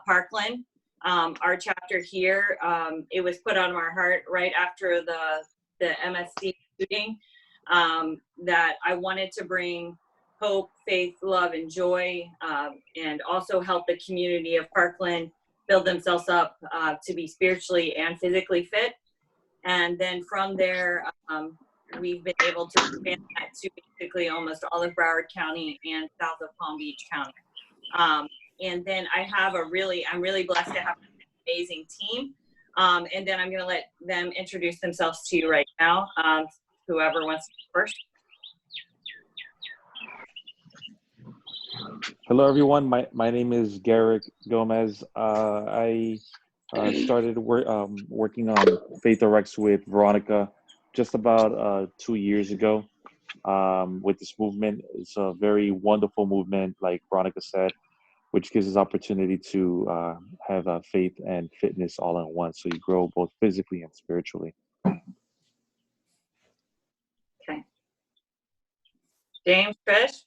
Parkland. Our chapter here, it was put on our heart right after the MSC shooting, that I wanted to bring hope, faith, love, and joy, and also help the community of Parkland build themselves up to be spiritually and physically fit. And then from there, we've been able to expand that to basically almost all of Broward County and south of Palm Beach County. And then I'm really blessed to have an amazing team. And then I'm going to let them introduce themselves to you right now. Whoever wants to go first. Hello, everyone. My name is Garrick Gomez. I started working on Faith RX with Veronica just about 2 years ago with this movement. It's a very wonderful movement, like Veronica said, which gives us opportunity to have faith and fitness all in one. So you grow both physically and spiritually. Okay. James, Trish?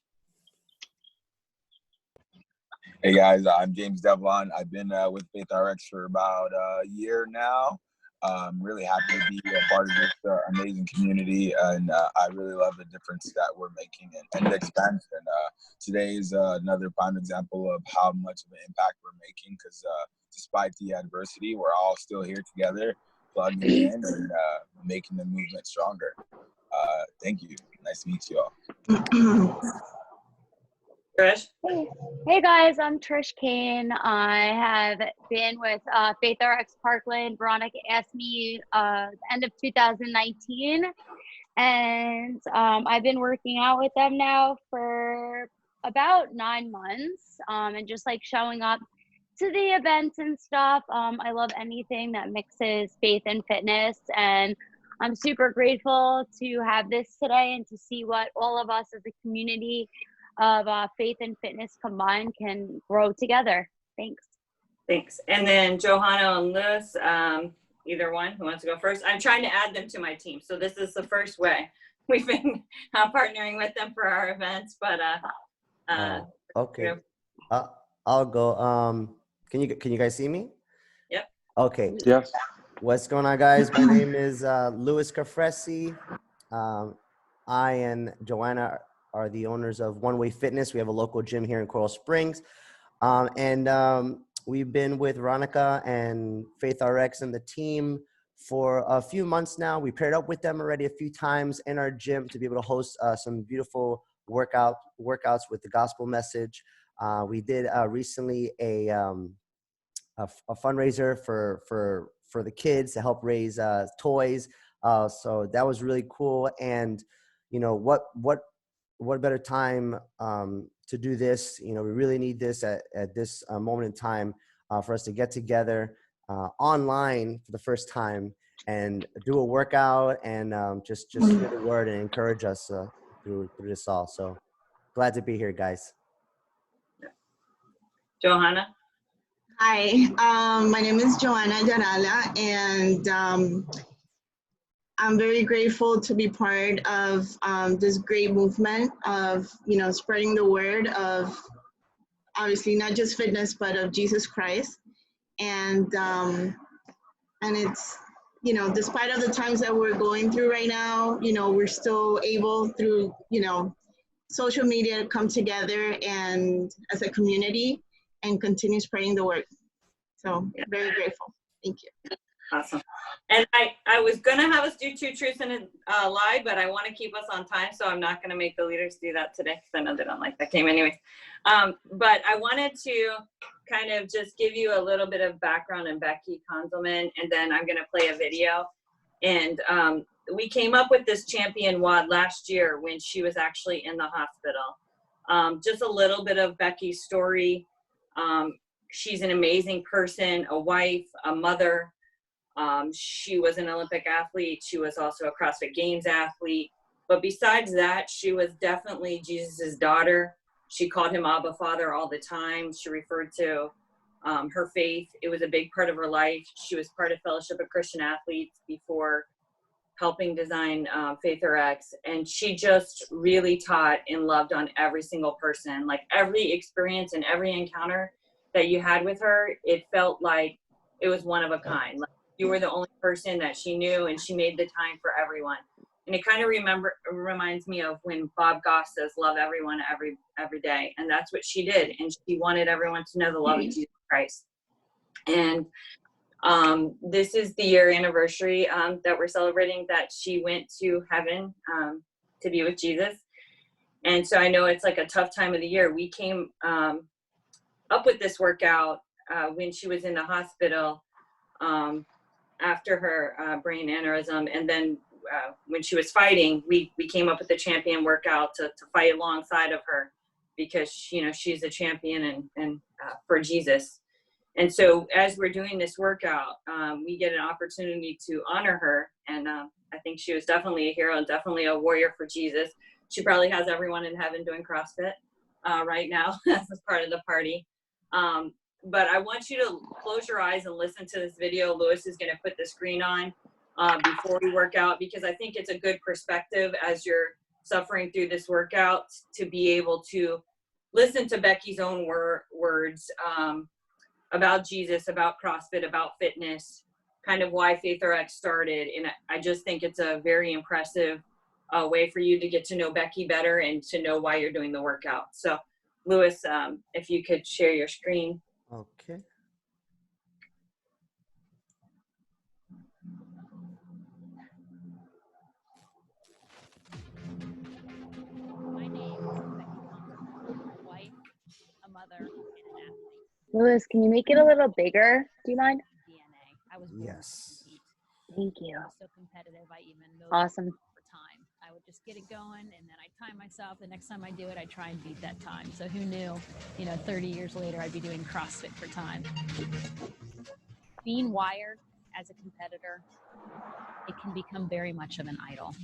Hey guys, I'm James Devlon. I've been with Faith RX for about a year now. I'm really happy to be a part of this amazing community, and I really love the difference that we're making and the expansion. Today is another prime example of how much of an impact we're making, because despite the adversity, we're all still here together, plugging in and making the movement stronger. Thank you. Nice to meet you all. Trish? Hey guys, I'm Trish Kane. I have been with Faith RX Parkland. Veronica asked me end of 2019, and I've been working out with them now for about 9 months, and just like showing up to the events and stuff. I love anything that mixes faith and fitness, and I'm super grateful to have this today and to see what all of us as a community of faith and fitness combined can grow together. Thanks. Thanks. And then Johanna and Lewis, either one who wants to go first. I'm trying to add them to my team. So this is the first way we've been partnering with them for our events, but okay. I'll go. Can you guys see me? Yep. Okay. Yes. What's going on, guys? My name is Louis Cafresi. I and Joanna are the owners of One Way Fitness. We have a local gym here in Coral Springs. And we've been with Veronica and Faith RX and the team for a few months now. We paired up with them already a few times in our gym to be able to host some beautiful workouts with the gospel message. We did recently a fundraiser for the kids to help raise toys. So that was really cool. And you know, what better time to do this? You know, we really need this at this moment in time for us to get together online for the first time and do a workout and just hear the word and encourage us through this all. So glad to be here, guys. Johanna? Hi, my name is Joanna Darala, and I'm very grateful to be part of this great movement of, you know, spreading the word of, obviously not just fitness, but of Jesus Christ. And it's, you know, despite of the times that we're going through right now, you know, we're still able through, you know, social media to come together and as a community and continue spreading the word. So very grateful. Thank you. Awesome. And I was going to have us do 2 truths and a lie, but I want to keep us on time, so I'm not going to make the leaders do that today because I know they don't like that game anyways. But I wanted to kind of just give you a little bit of background on Becky Konzelman, and then I'm going to play a video. And we came up with this champion WOD last year when she was actually in the hospital. Just a little bit of Becky's story. She's an amazing person, a wife, a mother. She was an Olympic athlete. She was also a CrossFit Games athlete. But besides that, she was definitely Jesus's daughter. She called him Abba Father all the time. She referred to her faith. It was a big part of her life. She was part of Fellowship of Christian Athletes before helping design Faith RX. And she just really taught and loved on every single person. Like every experience and every encounter that you had with her, it felt like it was one of a kind. Like you were the only person that she knew, and she made the time for everyone. And it kind of reminds me of when Bob Goss says, "Love everyone every day," and that's what she did. And she wanted everyone to know the love of Jesus Christ. And this is the year anniversary that we're celebrating that she went to heaven to be with Jesus. And so I know it's like a tough time of the year. We came up with this workout when she was in the hospital after her brain aneurysm. And then when she was fighting, we came up with the champion workout to fight alongside of her, because, you know, she's a champion and for Jesus. And so as we're doing this workout, we get an opportunity to honor her. And I think she was definitely a hero and definitely a warrior for Jesus. She probably has everyone in heaven doing CrossFit right now as part of the party. But I want you to close your eyes and listen to this video. Lewis is going to put the screen on before we work out, because I think it's a good perspective as you're suffering through this workout to be able to listen to Becky's own words about Jesus, about CrossFit, about fitness, kind of why FaithRx started. And I just think it's a very impressive way for you to get to know Becky better and to know why you're doing the workout. So Lewis, if you could share your screen. Okay. My name is Becky Thompson. I'm a wife, a mother, and an athlete. Lewis, can you make it a little bigger? Do you mind? DNA. I was born Yes. to compete. Thank you. I was so competitive, I even motivated Awesome. for time. I would just get it going, and then I'd time myself. The next time I do it, I try and beat that time. So who knew, 30 years later, I'd be doing CrossFit for time. Being wired as a competitor, it can become very much of an idol.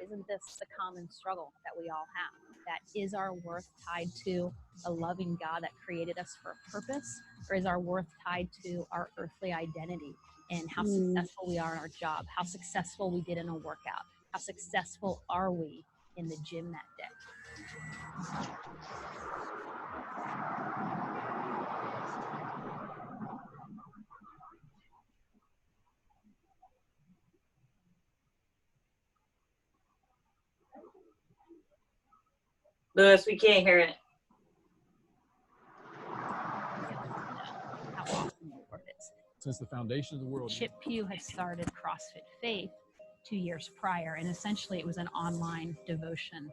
Isn't this the common struggle that we all have? That is our worth tied to a loving God that created us for a purpose, or is our worth tied to our earthly identity and how successful we are in our job, how successful we did in a workout, how successful are we in the gym that day? Lewis, we can't hear it. How awesome your work is. Since the foundation of the world. Chip Pugh had started CrossFit Faith 2 years prior, and essentially it was an online devotion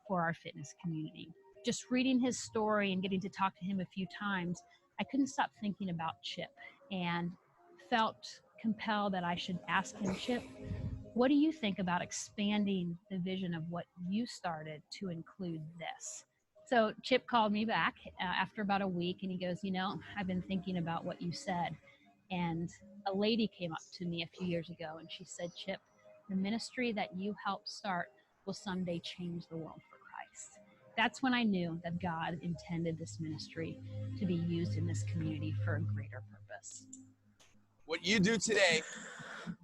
for our fitness community. Just reading his story and getting to talk to him a few times, I couldn't stop thinking about Chip and felt compelled that I should ask him, Chip, what do you think about expanding the vision of what you started to include this? So Chip called me back after about a week, and he goes, I've been thinking about what you said. And a lady came up to me a few years ago, and she said, Chip, the ministry that you helped start will someday change the world for Christ. That's when I knew that God intended this ministry to be used in this community for a greater purpose. What you do today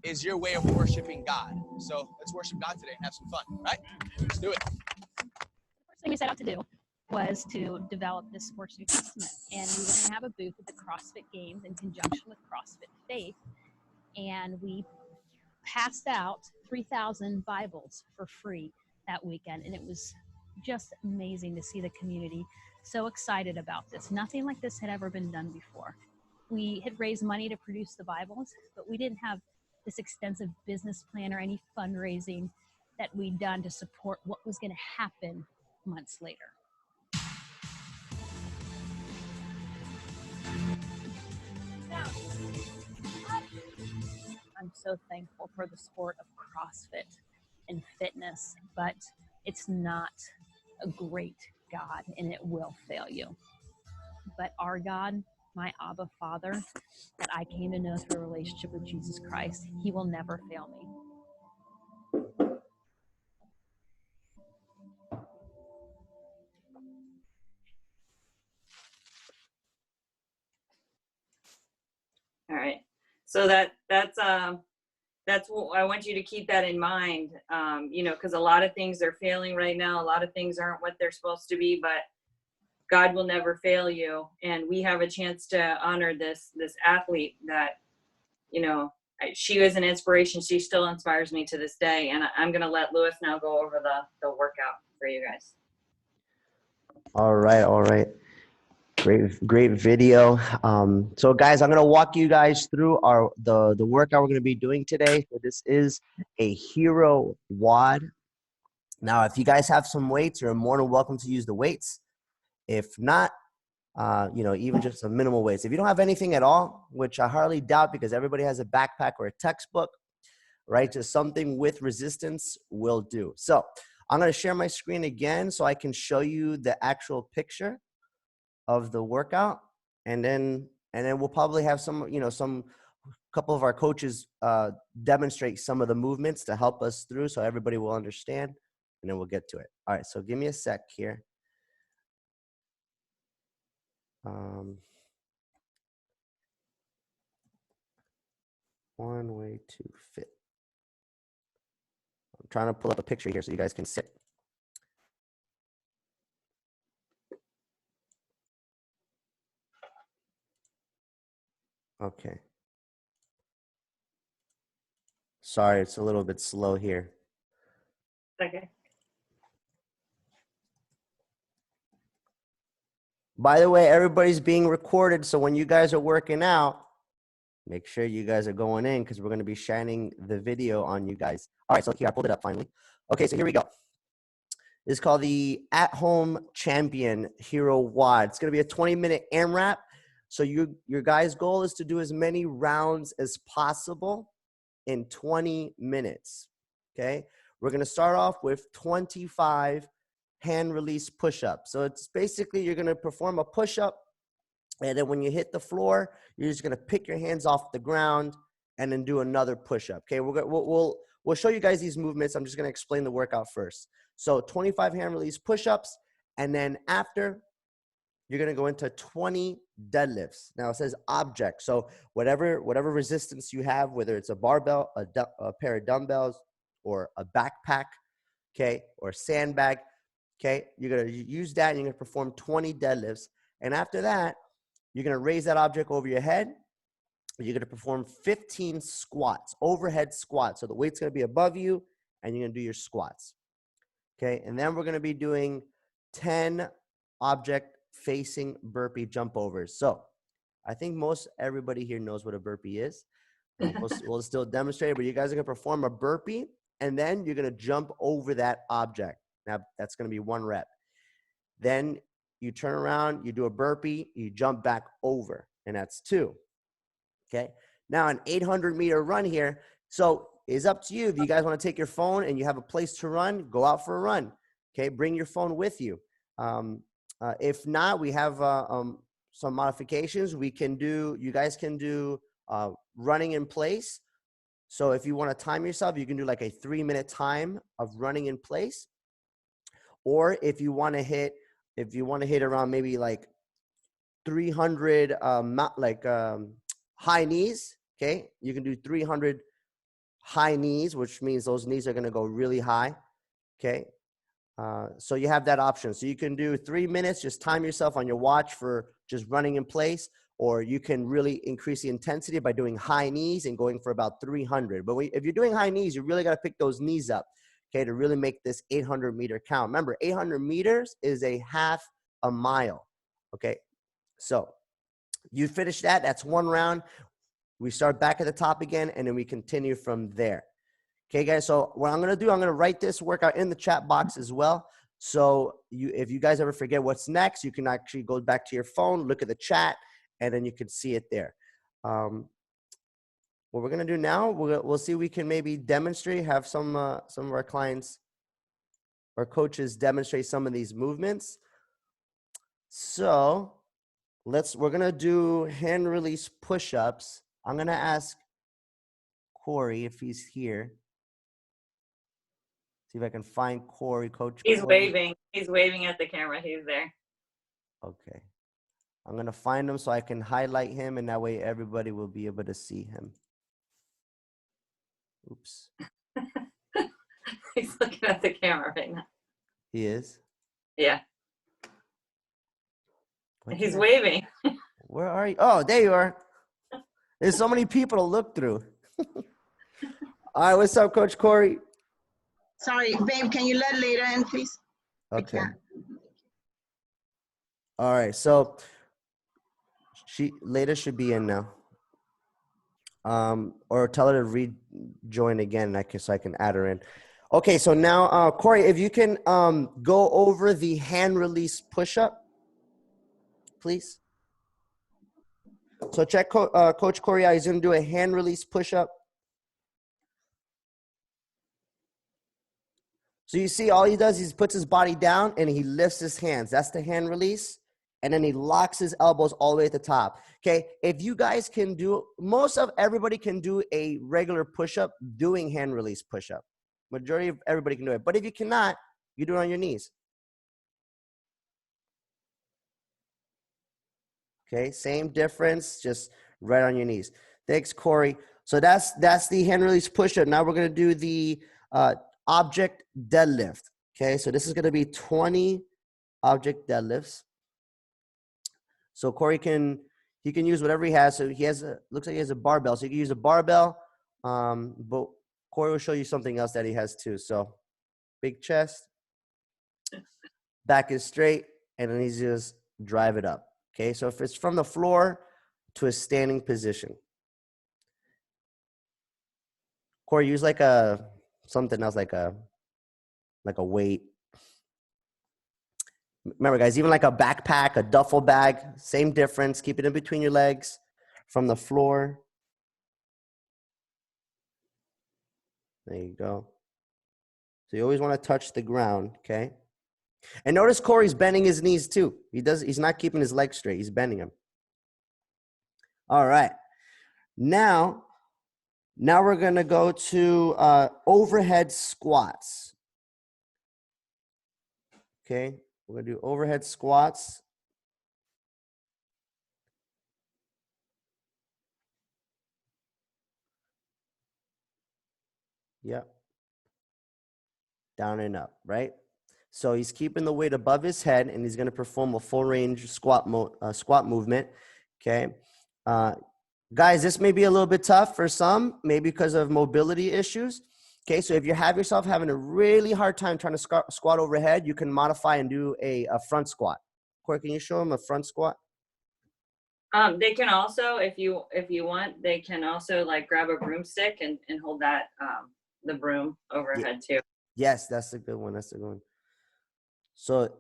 is your way of worshiping God. So let's worship God today and have some fun, right? Let's do it. The first thing we set out to do was to develop this sports New Testament. And we were going to have a booth at the CrossFit Games in conjunction with CrossFit Faith. And we passed out 3,000 Bibles for free that weekend. And it was just amazing to see the community so excited about this. Nothing like this had ever been done before. We had raised money to produce the Bibles, but we didn't have this extensive business plan or any fundraising that we'd done to support what was going to happen months later. I'm so thankful for the sport of CrossFit and fitness, but it's not a great God, and it will fail you. But our God, my Abba Father, that I came to know through a relationship with Jesus Christ, he will never fail me. All right. So that's I want you to keep that in mind, you know, because a lot of things are failing right now. A lot of things aren't what they're supposed to be, but God will never fail you. And we have a chance to honor this athlete that, you know, she was an inspiration. She still inspires me to this day. And I'm going to let Lewis now go over the workout for you guys. All right, all right. Great video. So guys, I'm gonna walk you guys through the workout we're gonna be doing today. So this is a hero WOD. Now, if you guys have some weights, you're more than welcome to use the weights. If not, you know, even just some minimal weights. If you don't have anything at all, which I hardly doubt because everybody has a backpack or a textbook, right? Just something with resistance will do. So I'm gonna share my screen again so I can show you the actual picture of the workout, and then we'll probably have some, you know, some couple of our coaches demonstrate some of the movements to help us through so everybody will understand, and then we'll get to it. All right, so give me a sec here. One way to fit. I'm trying to pull up a picture here so you guys can see it. Okay. Sorry, it's a little bit slow here. Okay. By the way, everybody's being recorded, so when you guys are working out, make sure you guys are going in because we're going to be shining the video on you guys. All right, so here, I pulled it up finally. Okay, so here we go. This is called the At-Home Champion Hero WOD. It's going to be a 20-minute AMRAP. So your guys' goal is to do as many rounds as possible in 20 minutes, okay? We're going to start off with 25 hand release push-ups. So it's basically you're going to perform a push-up, and then when you hit the floor, you're just going to pick your hands off the ground and then do another push-up, okay? We'll show you guys these movements. I'm just going to explain the workout first. So 25 hand release push-ups, and then after, you're going to go into 20 deadlifts. Now it says object. So whatever resistance you have, whether it's a barbell, a pair of dumbbells, or a backpack, okay, or a sandbag, okay, you're going to use that and you're going to perform 20 deadlifts. And after that, you're going to raise that object over your head. You're going to perform 15 squats, overhead squats. So the weight's going to be above you and you're going to do your squats. Okay, and then we're going to be doing 10 object facing burpee jump overs. So I think most everybody here knows what a burpee is. And we'll still demonstrate it, but you guys are going to perform a burpee and then you're going to jump over that object. Now that's going to be 1 rep. Then you turn around, you do a burpee, you jump back over, and that's 2. Okay, now an 800-meter run here. So it's up to you. If you guys want to take your phone and you have a place to run, go out for a run. Okay, bring your phone with you. If not, we have some modifications. You guys can do running in place. So if you want to time yourself, you can do like a 3-minute time of running in place. Or if you want to hit around maybe like 300 high knees, okay, you can do 300 high knees, which means those knees are going to go really high, okay. So you have that option. So you can do 3 minutes, just time yourself on your watch for just running in place, or you can really increase the intensity by doing high knees and going for about 300. But if you're doing high knees, you really got to pick those knees up, okay, to really make this 800-meter count. Remember, 800 meters is a half a mile, okay. So you finish that, that's 1 round. We start back at the top again, and then we continue from there. Okay, guys, so what I'm going to do, I'm going to write this workout in the chat box as well. So if you guys ever forget what's next, you can actually go back to your phone, look at the chat, and then you can see it there. What we're going to do now, we'll see if we can maybe demonstrate, have some of our clients or coaches demonstrate some of these movements. So we're going to do hand release push-ups. I'm going to ask Corey if he's here. See if I can find Corey, Coach He's Corey. waving. He's waving at the camera. He's there. Okay. I'm going to find him so I can highlight him, and that way everybody will be able to see him. Oops. He's looking at the camera right now. He is? Yeah, Why he's can't I- waving. Where are you? Oh, there you are. There's so many people to look through. All right, what's up, Coach Corey? Sorry, babe, can you let Leda in, please? Okay. can't. All right, so Leda should be in now. Or tell her to rejoin again, so I can add her in. Okay, so now, Corey, if you can go over the hand release push-up, please. So check Coach Corey out. He's going to do a hand release push-up. So you see, all he does is he puts his body down and he lifts his hands. That's the hand release. And then he locks his elbows all the way at the top. Okay, if you guys can do, most of everybody can do a regular push-up doing hand release push-up. Majority of everybody can do it. But if you cannot, you do it on your knees. Okay, same difference, just right on your knees. Thanks, Corey. So that's the hand release push-up. Now we're going to do the object deadlift. Okay, so this is going to be 20 object deadlifts. So Corey can use whatever he has. So he has looks like he has a barbell. So you can use a barbell, but Corey will show you something else that he has too. So big chest, back is straight, and then he's just drive it up. Okay, so if it's from the floor to a standing position. Corey, use like something else, like a weight. Remember, guys, even like a backpack, a duffel bag, same difference. Keep it in between your legs from the floor. There you go. So you always want to touch the ground, okay? And notice Corey's bending his knees too. He's not keeping his legs straight. He's bending them. All right. Now we're going to go to overhead squats. Okay. We're going to do overhead squats. Yep. Down and up, right? So he's keeping the weight above his head, and he's going to perform a full range squat movement. Okay. Guys, this may be a little bit tough for some, maybe because of mobility issues. Okay, so if you have yourself having a really hard time trying to squat overhead, you can modify and do a front squat. Corey, can you show him a front squat? They can also, if you want, they can also like grab a broomstick and hold that the broom overhead too. Yes, that's a good one. That's a good one. So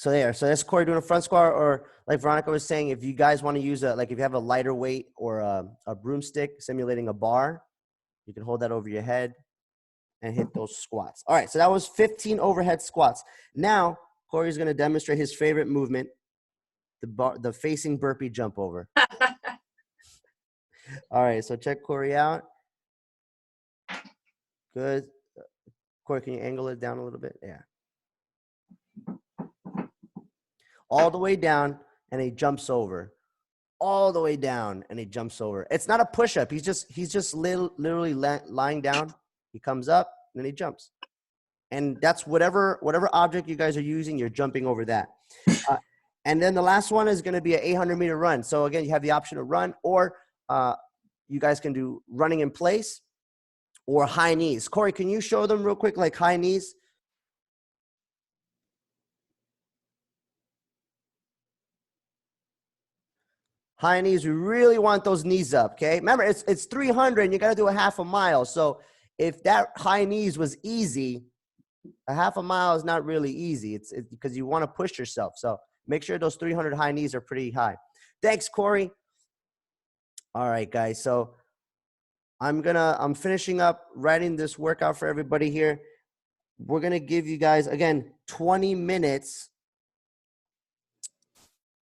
that's Corey doing a front squat, or like Veronica was saying, if you guys want to use if you have a lighter weight or a broomstick simulating a bar, you can hold that over your head and hit those squats. All right, so that was 15 overhead squats. Now Corey's going to demonstrate his favorite movement, the facing burpee jump over. All right, so check Corey out. Good. Corey, can you angle it down a little bit? Yeah. All the way down, and he jumps over. All the way down, and he jumps over. It's not a push-up. He's just literally lying down. He comes up, and then he jumps. And that's whatever object you guys are using, you're jumping over that. And then the last one is going to be an 800-meter run. So again, you have the option to run, or you guys can do running in place or high knees. Corey, can you show them real quick, like high knees? High knees, we really want those knees up, okay? Remember, it's 300 and you got to do a half a mile. So if that high knees was easy, a half a mile is not really easy. It's because you want to push yourself. So make sure those 300 high knees are pretty high. Thanks, Corey. All right, guys. So I'm finishing up writing this workout for everybody here. We're going to give you guys, again, 20 minutes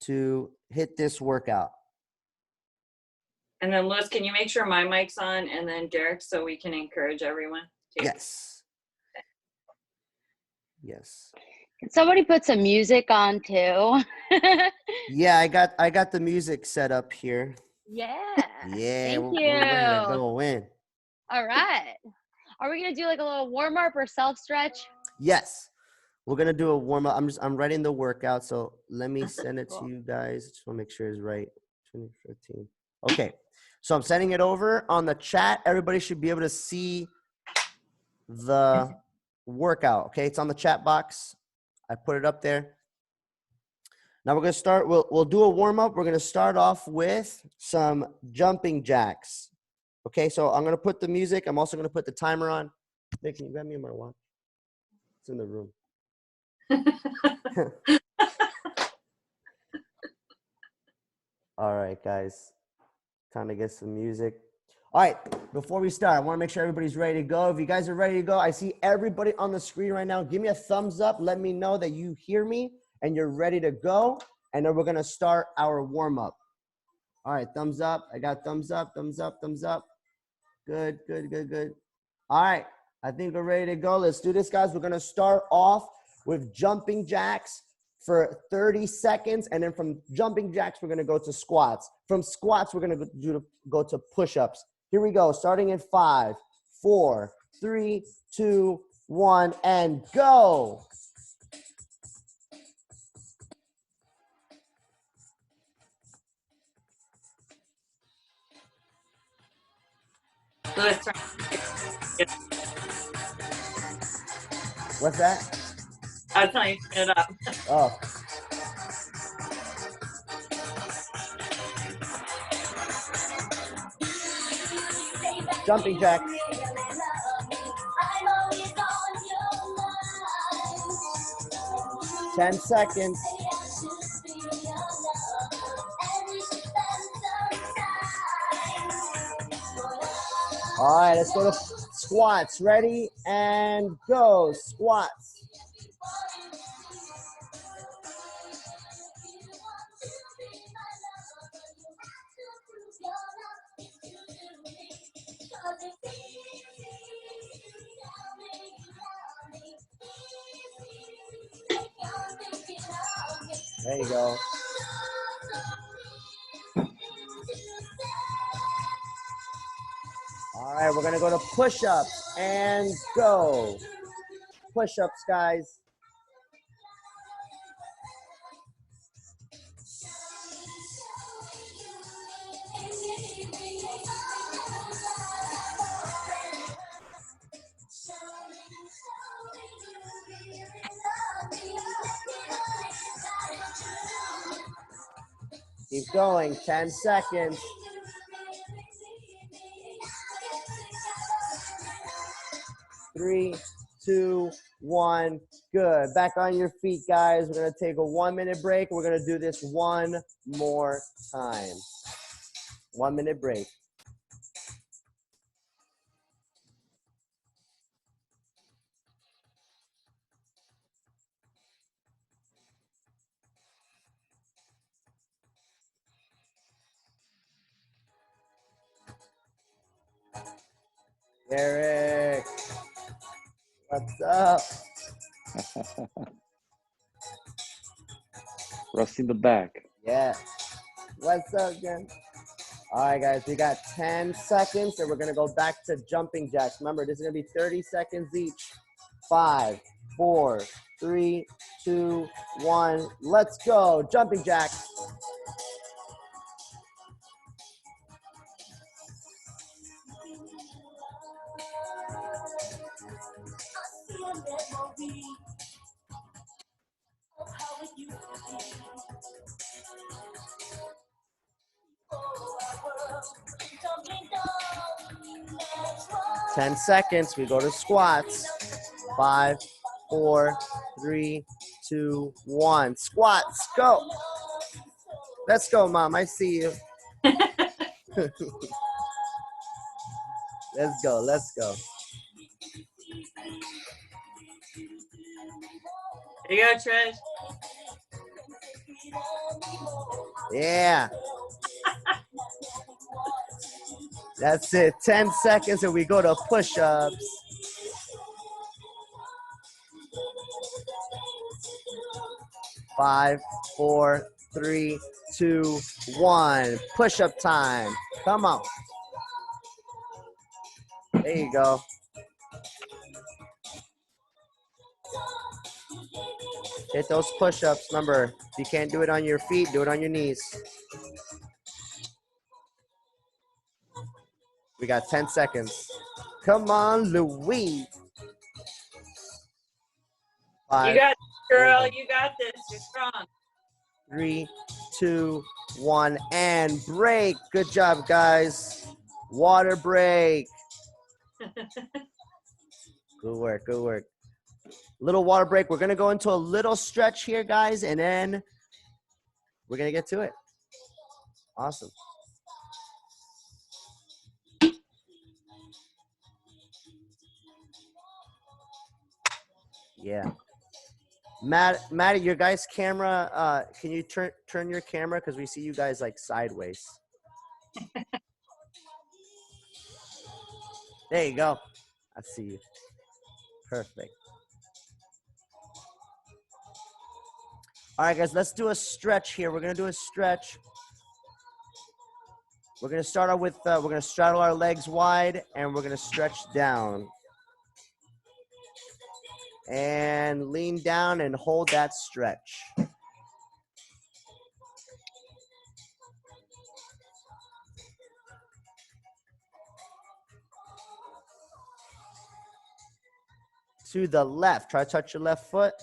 to hit this workout. And then Louis, can you make sure my mic's on, and then Derek, so we can encourage everyone too? Yes. Yes. Can somebody put some music on too? Yeah, I got the music set up here. Yeah. Yeah, Thank we're ready to you. go in. All right. Are we gonna do like a little warm up or self stretch? Yes. We're gonna do a warm up. I'm writing the workout, so let me send it to Cool. you guys. Just want to make sure it's right. 2015. Okay. So I'm sending it over on the chat. Everybody should be able to see the workout. Okay, it's on the chat box. I put it up there. Now we're gonna start. We'll do a warm up. We're gonna start off with some jumping jacks. Okay, so I'm gonna put the music. I'm also gonna put the timer on. Nick, can you grab me my watch? It's in the room. All right, guys. Time to get some music. All right, before we start, I want to make sure everybody's ready to go. If you guys are ready to go, I see everybody on the screen right now. Give me a thumbs up. Let me know that you hear me and you're ready to go. And then we're going to start our warm up. All right, thumbs up. I got thumbs up, thumbs up, thumbs up. Good, good, good, good. All right, I think we're ready to go. Let's do this, guys. We're going to start off with jumping jacks for 30 seconds. And then from jumping jacks, we're going to go to squats. From squats, we're going to go to push-ups. Here we go, starting in 5, 4, 3, 2, 1, and go. Louis, turn. What's that? I was telling you to turn it up. Oh. Jumping jacks. 10 seconds. All right, let's go to squats. Ready and go. Squats. There you go. All right, we're gonna go to push-ups and go. Push-ups, guys. Keep going, 10 seconds. Three, 2, 1, good. Back on your feet, guys. We're gonna take a 1-minute break. We're gonna do this one more time. 1-minute break. Eric, what's up? Rusty in the back. Yeah. What's up, Jen? All right, guys, we got 10 seconds, and we're going to go back to jumping jacks. Remember, this is going to be 30 seconds each. 5, 4, 3, 2, 1. Let's go. Jumping jacks. Ten seconds. We go to squats. 5, 4, 3, 2, 1. Squats. Go. Let's go, Mom. I see you. Let's go. Let's go. There you go, Trish. Yeah. That's it. 10 seconds and we go to push-ups. Five, 4, 3, 2, 1. Push-up time. Come on. There you go. Hit those push-ups. Remember, if you can't do it on your feet, do it on your knees. We got 10 seconds. Come on, Louise. You 5, got it, girl. 4, You got this. You're strong. 3, 2, 1, and break. Good job, guys. Water break. Good work, good work. Little water break. We're going to go into a little stretch here, guys, and then we're going to get to it. Awesome. Yeah. Maddie, your guys' camera, can you turn your camera? Because we see you guys like sideways. There you go. I see you. Perfect. All right, guys, let's do a stretch here. We're going to do a stretch. We're going to start out with, we're going to straddle our legs wide, and we're going to stretch down. And lean down and hold that stretch. To the left. Try to touch your left foot.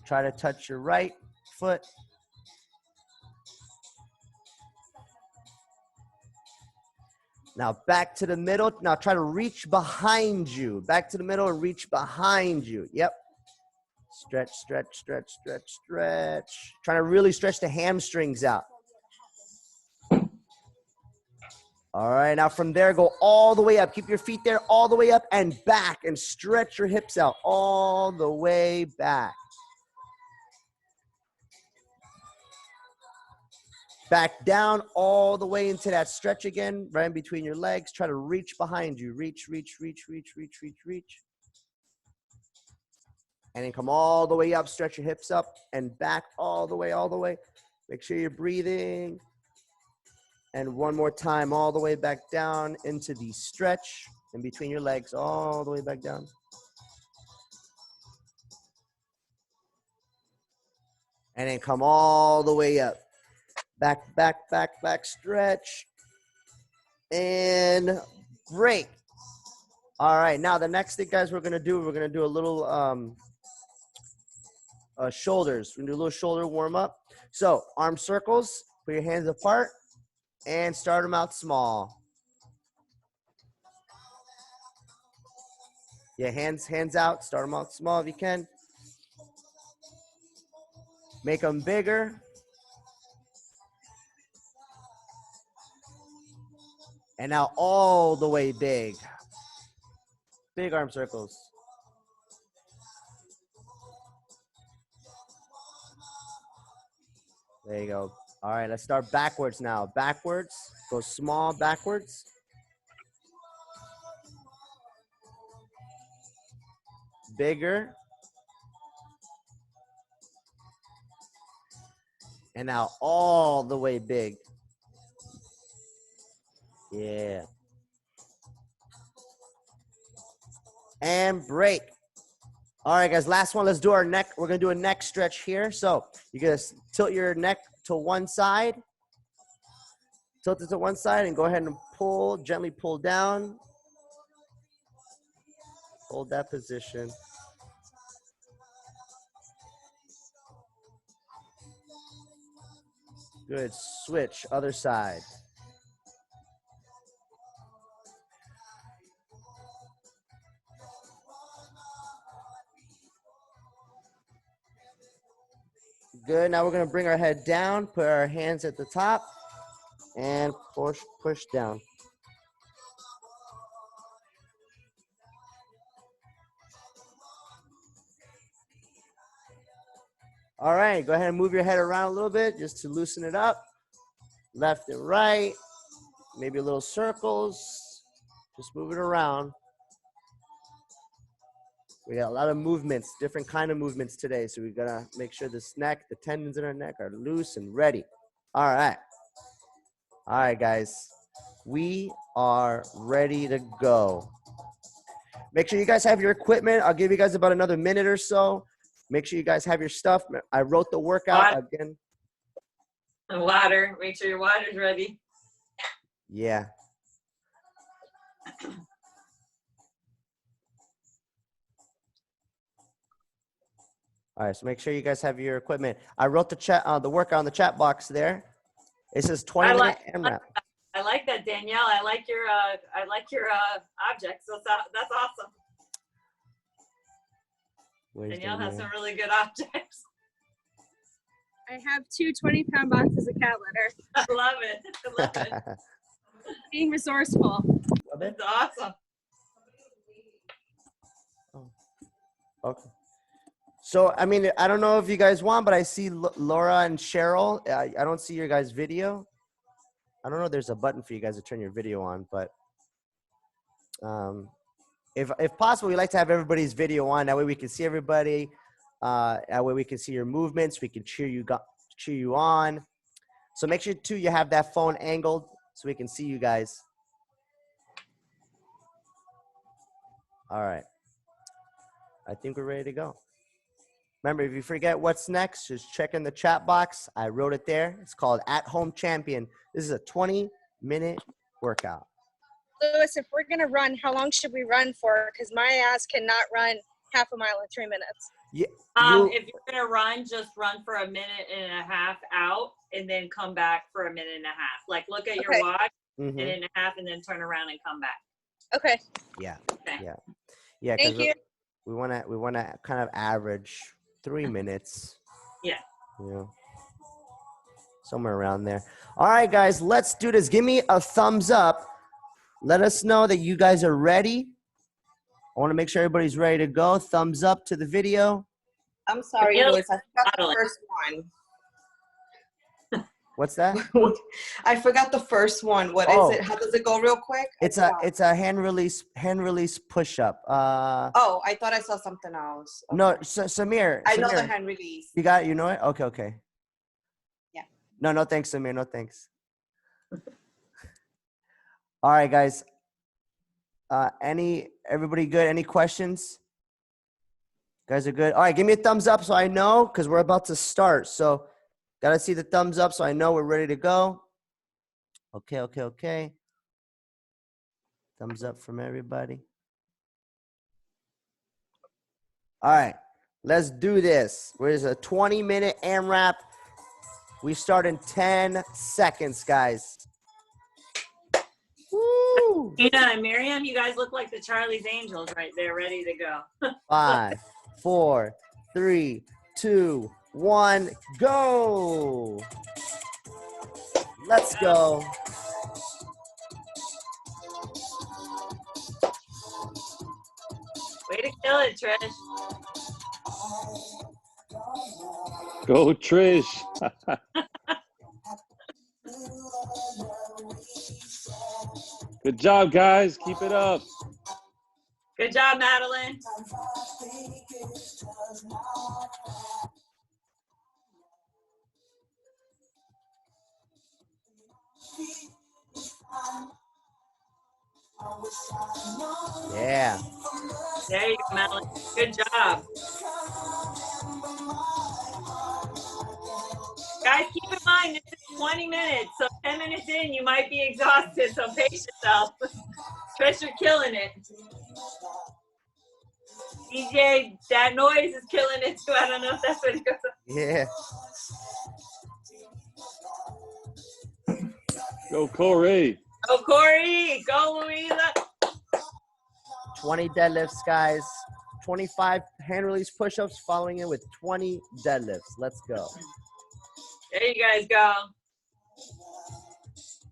Try to touch your right foot. Now back to the middle. Now try to reach behind you. Back to the middle and reach behind you. Yep. Stretch, stretch, stretch, stretch, stretch. Trying to really stretch the hamstrings out. All right, now from there, go all the way up. Keep your feet there all the way up and back, and stretch your hips out all the way back. Back down all the way into that stretch again, right in between your legs. Try to reach behind you. Reach, reach, reach, reach, reach, reach, reach. And then come all the way up, stretch your hips up and back all the way, all the way. Make sure you're breathing. And one more time, all the way back down into the stretch in between your legs, all the way back down. And then come all the way up. Back, back, back, back, stretch. And break. All right, now the next thing, guys, we're going to do a little shoulders. We're going to do a little shoulder warm up. So arm circles, put your hands apart. And start them out small. Yeah, hands out. Start them out small if you can. Make them bigger. And now all the way big. Big arm circles. There you go. All right, let's start backwards now. Backwards. Go small backwards. Bigger. And now all the way big. Yeah. And break. All right, guys, last one. Let's do our neck. We're going to do a neck stretch here. So you're going to tilt your neck to one side. Tilt it to one side and go ahead and pull, gently pull down. Hold that position. Good. Switch, other side. Good. Now we're going to bring our head down, put our hands at the top, and push down. All right, go ahead and move your head around a little bit just to loosen it up. Left and right, maybe a little circles. Just move it around. We got a lot of movements, different kind of movements today. So we gotta make sure the tendons in our neck are loose and ready. All right. All right, guys. We are ready to go. Make sure you guys have your equipment. I'll give you guys about another minute or so. Make sure you guys have your stuff. I wrote the workout again. And water. Make sure your water's ready. Yeah. All right, so make sure you guys have your equipment. I wrote the workout on the chat box there. It says 20-minute AMRAP. I like that, Danielle. I like your objects. So that's awesome. Danielle has some really good objects. I have two 20-pound boxes of cat litter. I love it. I love it. Being resourceful. That's awesome. Oh. Okay. So, I mean, I don't know if you guys want, but I see Laura and Cheryl. I don't see your guys' video. I don't know if there's a button for you guys to turn your video on, but if possible, we like to have everybody's video on. That way we can see everybody. That way we can see your movements. We can cheer you on. So make sure, too, you have that phone angled so we can see you guys. All right. I think we're ready to go. Remember, if you forget what's next, just check in the chat box. I wrote it there. It's called At Home Champion. This is a 20-minute workout. Lewis, if we're going to run, how long should we run for? Because my ass cannot run half a mile in 3 minutes. Yeah, if you're going to run, just run for a minute and a half out and then come back for a minute and a half. Like, look at your watch, minute and a half, and then turn around and come back. Okay. Yeah. Okay. Yeah. Thank you. We want to kind of average 3 minutes. Yeah. You know, somewhere around there. All right, guys, let's do this. Give me a thumbs up. Let us know that you guys are ready. I want to make sure everybody's ready to go. Thumbs up to the video. I'm sorry, Louis. I forgot the first one. What's that? I forgot the first one. What is it? How does it go real quick? It's a hand release push up. Oh, I thought I saw something else. Okay. No, Samir. I know the hand release. You got it? You know it? Okay. Yeah. No thanks, Samir. No thanks. All right, guys. Everybody good? Any questions? Guys are good. All right, give me a thumbs up so I know, because we're about to start. So gotta see the thumbs up so I know we're ready to go. Okay. Thumbs up from everybody. All right, let's do this. There's a 20-minute AMRAP. We start in 10 seconds, guys. Woo! Tina and Miriam, you guys look like the Charlie's Angels right there, ready to go. 5, 4, 3, 2, 1, go. Let's go. Way to kill it, Trish. Go, Trish. Good job, guys. Keep it up. Good job, Madeline. Yeah. There you go, Madeline. Good job. Guys, keep in mind, this is 20 minutes, so 10 minutes in, you might be exhausted, so pace yourself. Trish, you're killing it. DJ, that noise is killing it too. I don't know if that's what it goes on. Yeah. Go, Corey. Go, Corey. Go, Louisa. 20 deadlifts, guys. 25 hand release push-ups, following it with 20 deadlifts. Let's go. There you guys go.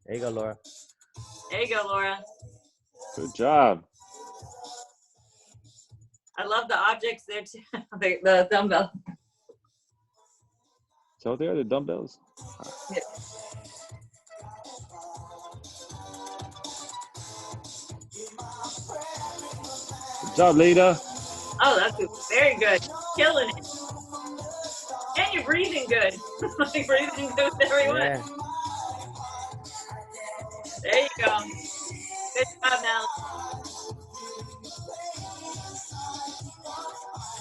There you go, Laura. There you go, Laura. Good job. I love the objects there too. the dumbbell. So there are the dumbbells. Yeah. Good job, Lita. Oh, that's very good. Killing it. And you're breathing good. Like breathing good with everyone. Yeah. There you go. Good job, Mal.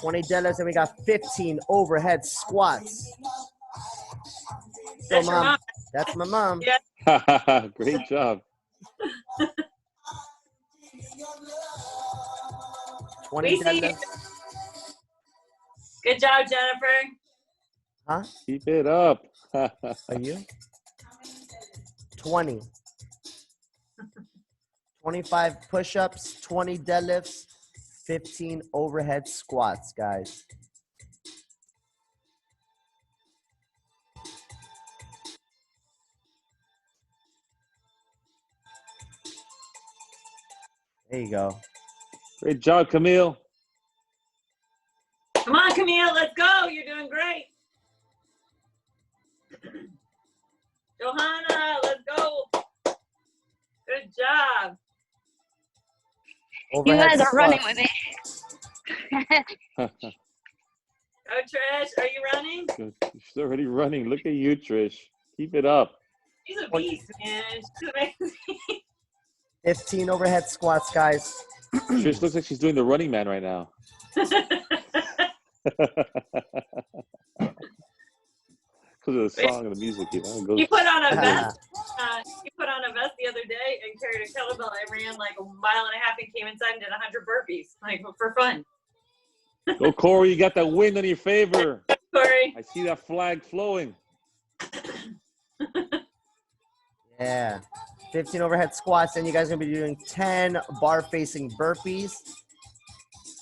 20 deadlifts, and we got 15 overhead squats. So, That's your Mom. mom. That's my mom. Yeah. Great job. 20 We see you. deadlifts. Good job, Jennifer. Huh? Keep it up. Are you? 20. 25 push-ups, 20 deadlifts, 15 overhead squats, guys. There you go. Great job, Camille. Come on, Camille, let's go. You're doing great. Johanna, let's go. Good job. You Overhead guys are running squats. with me. Go, Trish. Are you running? Good. She's already running. Look at you, Trish. Keep it up. She's a beast, man. She's amazing. 15 overhead squats, guys. Trish looks like she's doing the Running Man right now. Because of the song and the music, you know. It goes, You put on a vest. You put on a vest the other day and carried a kettlebell. I ran like a mile and a half and came inside and did 100 burpees, like for fun. Go, Corey. You got that wind in your favor. Corey. I see that flag flowing. Yeah. 15 overhead squats. Then you guys are going to be doing 10 bar-facing burpees.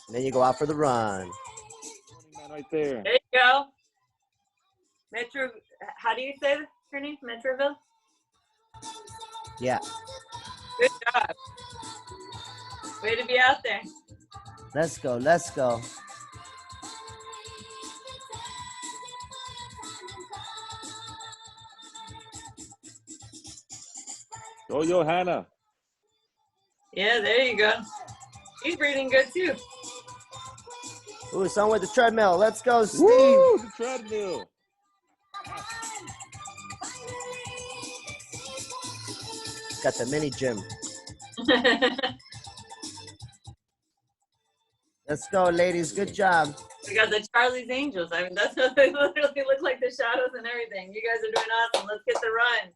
And then you go out for the run. Running Man right there. There you go. Metro. How do you say her name? Metroville. Yeah. Good job. Way to be out there. Let's go. Let's go. Go, Johanna. Yeah, there you go. She's breathing good too. Ooh, someone with the treadmill. Let's go, Steve. Woo, the treadmill. Got the mini gym. Let's go, ladies. Good job. We got the Charlie's Angels. I mean, that's what they literally look like, the shadows and everything. You guys are doing awesome. Let's get the run.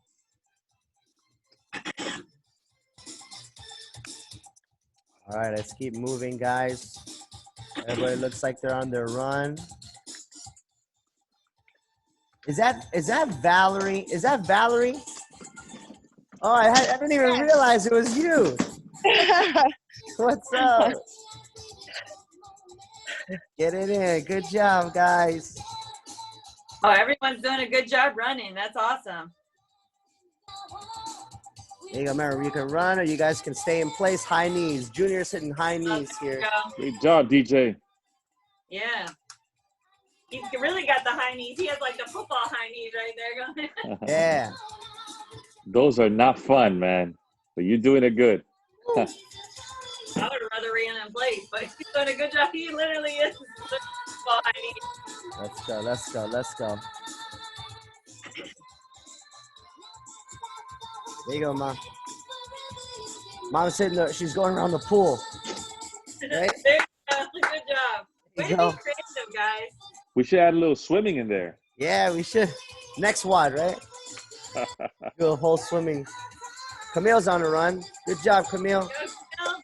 All right, let's keep moving, guys. Everybody looks like they're on their run. Is that Valerie? Is that Valerie? Oh, I didn't even realize it was you. What's up? Get it in. Good job, guys. Oh, everyone's doing a good job running. That's awesome. There you go. Remember, you can run or you guys can stay in place. High knees. Junior's hitting high knees here. Great job, DJ. Yeah. He's really got the high knees. He has like the football high knees right there going. Yeah. Those are not fun, man. But you're doing it good. I would have rather ran in place, but he's doing a good job. He literally is football high knees. Let's go. Let's go. Let's go. There you go, Mom. Mom's sitting there. She's going around the pool. Right? There you go. Good job. Way to be go. creative, guys. We should add a little swimming in there. Yeah, we should. Next WOD, right? Do a whole swimming. Camille's on a run. Good job, Camille. Go, Camille.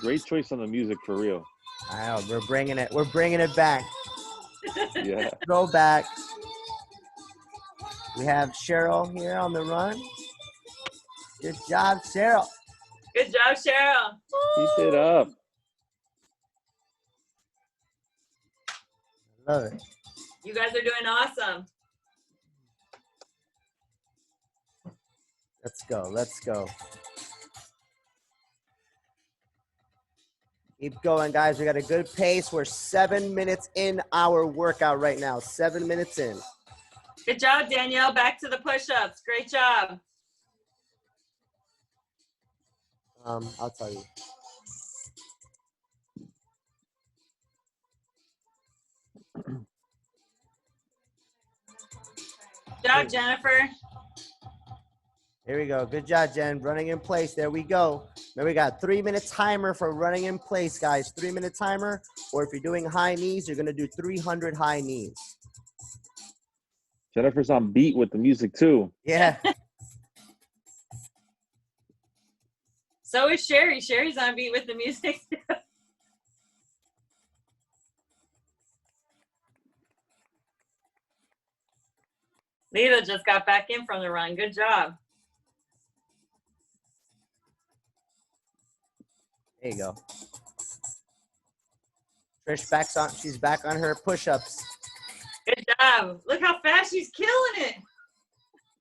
Great choice on the music, for real. I know, we're bringing it. We're bringing it back. Yeah. Throwback. We have Cheryl here on the run. Good job, Cheryl. Good job, Cheryl. Keep it up. Love it. You guys are doing awesome. Let's go. Let's go. Keep going, guys. We got a good pace. We're 7 minutes in our workout right now. 7 minutes in. Good job, Danielle. Back to the push-ups. Great job. I'll tell you. Good job, Jennifer. Here we go. Good job, Jen. Running in place. There we go. Now we got 3-minute timer for running in place, guys. 3-minute timer. Or if you're doing high knees, you're going to do 300 high knees. Jennifer's on beat with the music too. Yeah. So is Sherry. Sherry's on beat with the music. Lita just got back in from the run. Good job. There you go. Trish she's back on her push-ups. Good job. Look how fast she's killing it.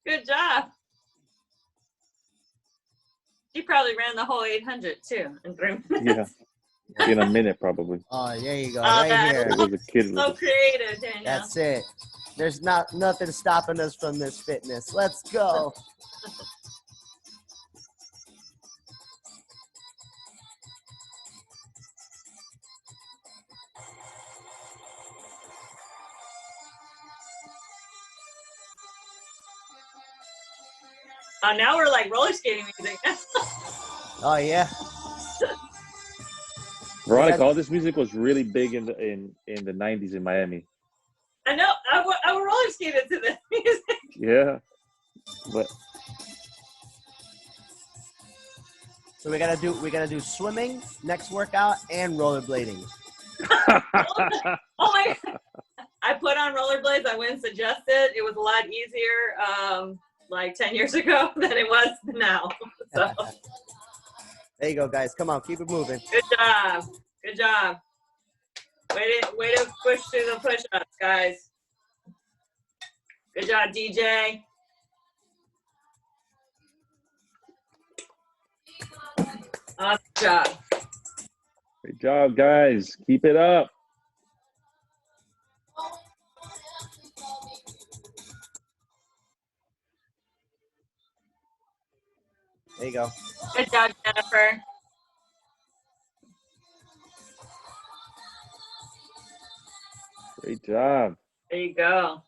Good job. She probably ran the whole 800 too in 3 minutes. Yeah. In a minute, probably. Oh, there you go. Oh, right here. It was a kid. So creative, Daniel. That's it. There's nothing stopping us from this fitness. Let's go. Oh, now we're like roller skating music. Oh, yeah. Veronica, all this music was really big in the 90s in Miami. I know. I roller skated to this music. Yeah. But So we gotta do swimming, next workout, and rollerblading. Oh my God. I put on rollerblades. I wouldn't suggest it. It was a lot easier like 10 years ago than it was now. So There you go, guys. Come on, keep it moving. good job. Good job. Way to push through the push-ups, guys. Good job, DJ. Awesome job. great job, guys. Keep it up. There you go. Good job, Jennifer. Great job. There you go.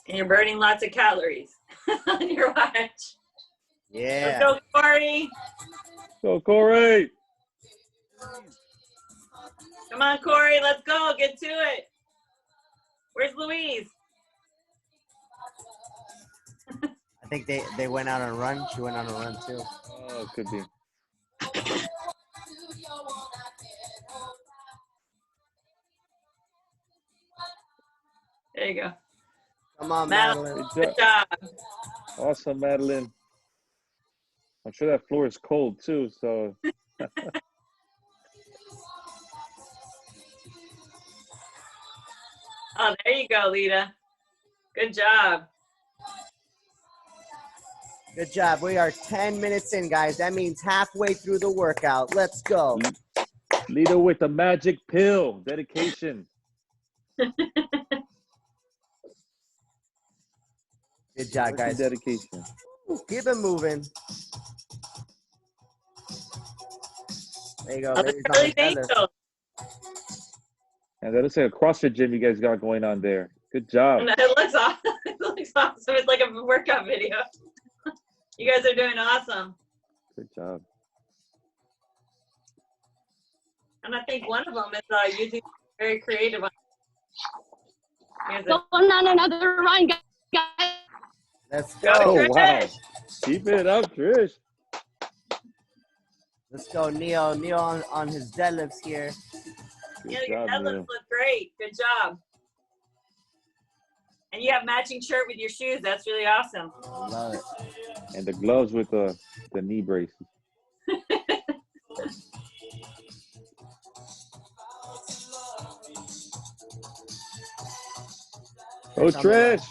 And you're burning lots of calories on your watch. Yeah. Let's go, Corey. Go, Corey. Come on, Corey. Let's go. Get to it. Where's Louise? I think they went out on a run. She went on a run too. Oh, could be. There you go. Come on, Madeline. Madeline. Good job. Awesome, Madeline. I'm sure that floor is cold too, so. Oh, there you go, Lita. Good job. Good job. We are 10 minutes in, guys. That means halfway through the workout. Let's go. Lita with the magic pill. Dedication. Good job, guys. Dedication. Keep it moving. There you go. Oh, Baby's that's on really the feather. thankful. And that looks like a CrossFit gym you guys got going on there. Good job. It looks awesome. It looks awesome. It's like a workout video. You guys are doing awesome. Good job. And I think one of them is using very creative music. Going on another run, guys. Let's Go, go. Oh, wow. Trish. Keep it up, Trish. Let's go, Neo. Neo on his deadlifts here. Good Yeah, your job, deadlifts Neil. look great. Good job. And you have matching shirt with your shoes. That's really awesome. Love it. And the gloves with the knee braces. Oh, Trish.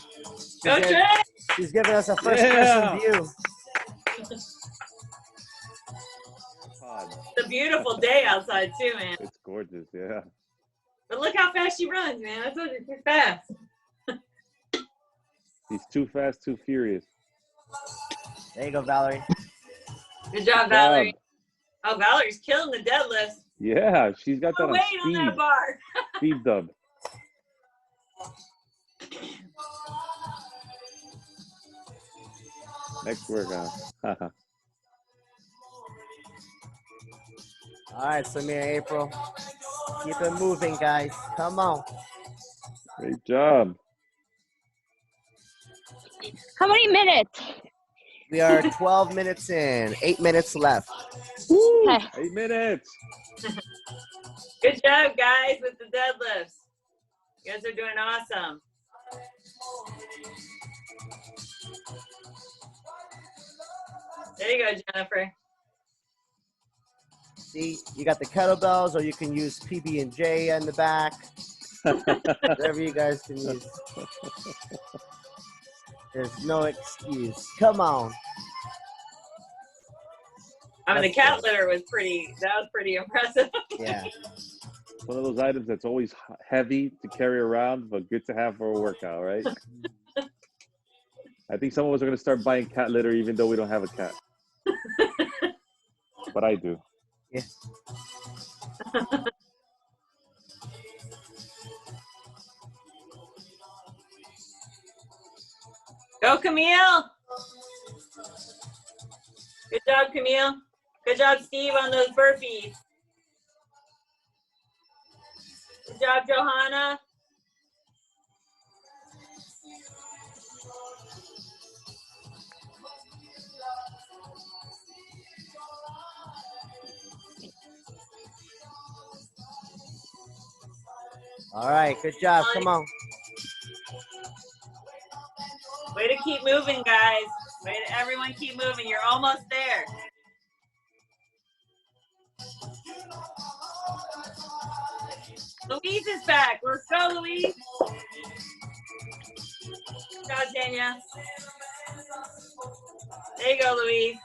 Go, She's Trish. She's giving us a first Yeah. person view. It's a beautiful day outside too, man. It's gorgeous, yeah. But look how fast she runs, man. I told you, too fast. He's too fast, too furious. There you go, Valerie. Good job, Valerie. Oh, Valerie's killing the deadlifts. Yeah, she's got that Oh, on wait speed. on that bar. Speed dub. Next workout. All right, Samir, April. Keep it moving, guys. Come on. Great job. How many minutes? We are 12 minutes in. 8 minutes left. Woo! Okay. 8 minutes. Good job, guys, with the deadlifts. You guys are doing awesome. There you go, Jennifer. See, you got the kettlebells, or you can use PB&J in the back. Whatever you guys can use. There's no excuse. Come on. I mean, the That's cat good. litter was pretty impressive. Yeah. One of those items that's always heavy to carry around, but good to have for a workout, right? I think some of us are going to start buying cat litter even though we don't have a cat. But I do. Yeah. Go, Camille. Good job, Camille. Good job, Steve, on those burpees. Good job, Johanna. All right, good job. Come on. Way to keep moving, guys. Way to everyone keep moving. You're almost there. Louise is back. Let's go, Louise. Good job, Tanya. There you go, Louise.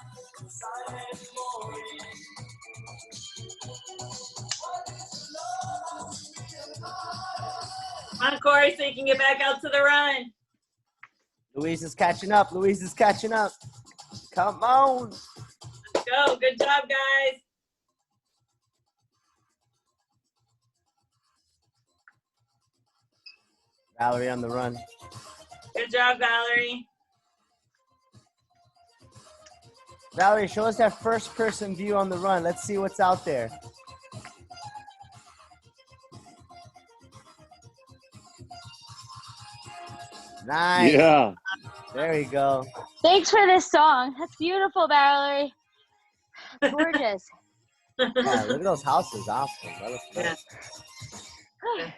Come on, Corey, so you can get back out to the run. Louise is catching up. Louise is catching up. Come on. Let's go. Good job, guys. Valerie on the run. Good job, Valerie. Valerie, show us that first person view on the run. Let's see what's out there. Nice. Yeah. There you go. Thanks for this song. That's beautiful, Valerie. Gorgeous. Yeah, look at those houses. Awesome. That looks nice. Yeah.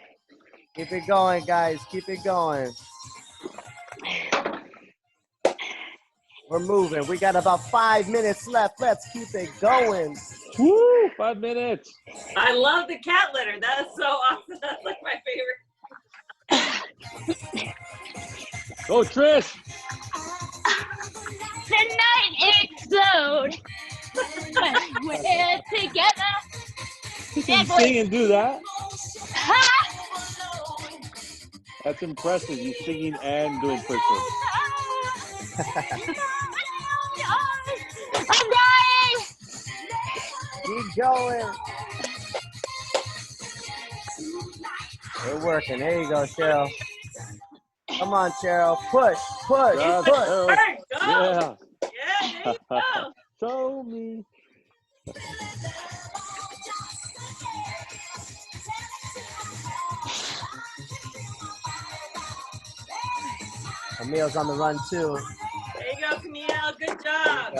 Keep it going, guys. Keep it going. We're moving. We got about 5 minutes left. Let's keep it going. Woo! 5 minutes. I love the cat litter. That is so awesome. That's like my favorite. Go, Trish. Tonight explode. We're together. You can sing and do that. Ha! That's impressive. You singing and doing push-ups. I'm dying. Keep going. We're working. There you go, Cheryl. Come on, Cheryl. Push, push, Good, push. Cheryl. Go. Yeah. Yeah, there you go. Show me. Camille's on the run, too. There you go, Camille. Good job.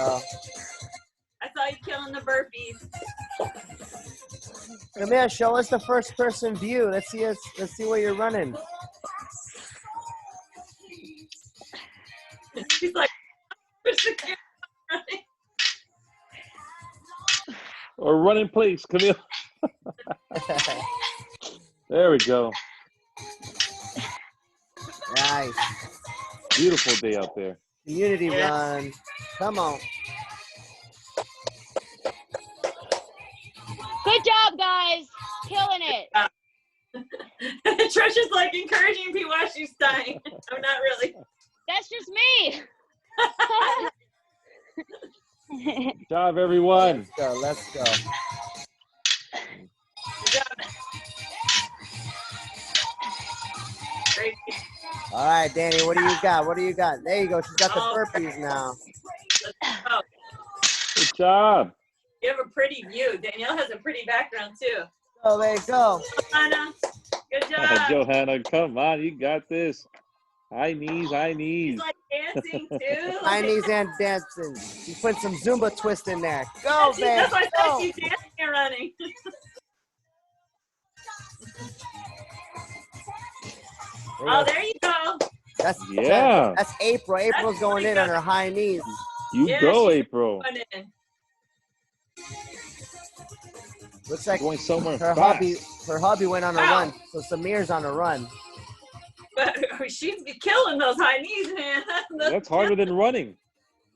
I saw you killing the burpees. Camille, show us the first person view. Let's see where you're running. She's like, Or run in place, Camille. There we go. Nice. Beautiful day out there. Community run. Come on. Good job, guys. Killing it. Trish is like encouraging people while she's dying. I'm not really. That's just me. Good job, everyone. Let's go. Let's go. Good job. Great. All right, Danny, what do you got? What do you got? There you go. She's got the Oh, burpees now. Let's go. Good job. You have a pretty view. Danielle has a pretty background too. Oh, there you go. Anna, good job. Johanna, come on. You got this. High knees, high She's knees. like dancing too. High knees and dancing. She put some Zumba twist in there. Go, babe. That's why I Go. said she's dancing and running. Oh, there you go. Yeah. That's April. April's That's going in really on her high knees. You Yeah, go, she's April. going in. Looks like Going somewhere her fast. hubby went on a Wow. run. So Samir's on a run. But she's killing those high knees, man. That's harder than running.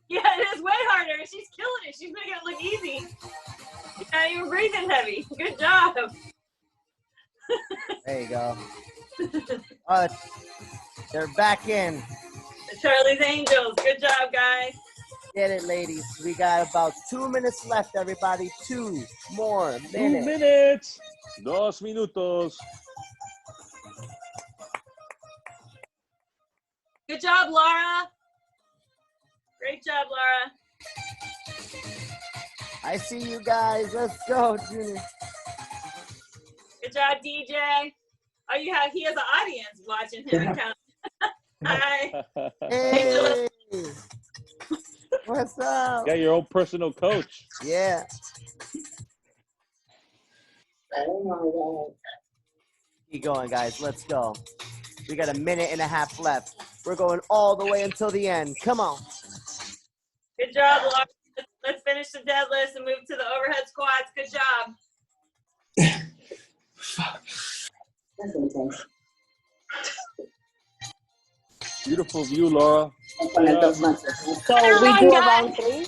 Yeah, it is way harder. She's killing it. She's making it look easy. You're not even breathing heavy. Good job. There you go. They're back in. Charlie's Angels. Good job, guys. Get it, ladies. We got about 2 minutes left, everybody. 2 more minutes. 2 minutes. 2 minutos. Good job, Laura. Great job, Laura. I see you guys. Let's go, Junior. Good job, DJ. Oh, he has an audience watching him. Hi. Hey. What's up? Got your own personal coach. Yeah. Keep going, guys. Let's go. We got 1.5 minutes left. We're going all the way until the end. Come on. Good job, Laura. Let's finish the deadlifts and move to the overhead squats. Good job. Beautiful view, Laura. So we do around 3.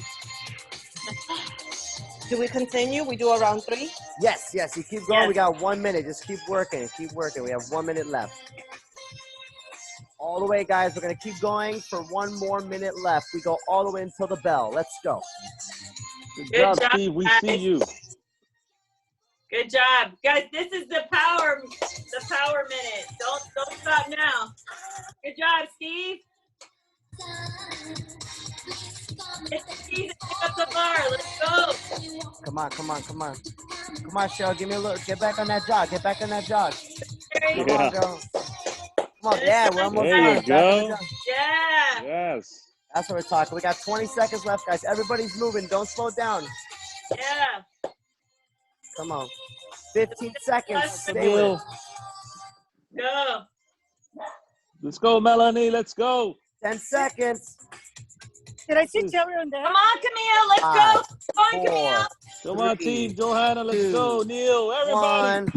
Do we continue? We do around 3? Yes, yes. You keep going. Yes. We got 1 minute. Just keep working. Keep working. We have 1 minute left. All the way, guys. We're going to keep going for 1 more minute left. We go all the way until the bell. Let's go. Good job, Steve. We guys. see you. Good job, guys. This is the power minute. Don't stop now. Good job, Steve. Steve, pick up the bar. Let's go. Come on, come on, come on. Come on, Cheryl. Give me a little. Get back on that jog. Get back on that jog. There you Come go. on, girl. Come on. Yeah, we're almost There done. you Back on the go. jog. Yeah. Yes. That's what we're talking. We got 20 seconds left, guys. Everybody's moving. Don't slow down. Yeah. Come on. 15 seconds. Stay with Camille. it. Go. Let's go, Melanie. Let's go. 10 seconds. Did I see everyone there? Come on, Camille. Let's go. 5, Come on, Camille. Come on, 3, team. Johanna, let's 2, go. Neil, everybody. 1.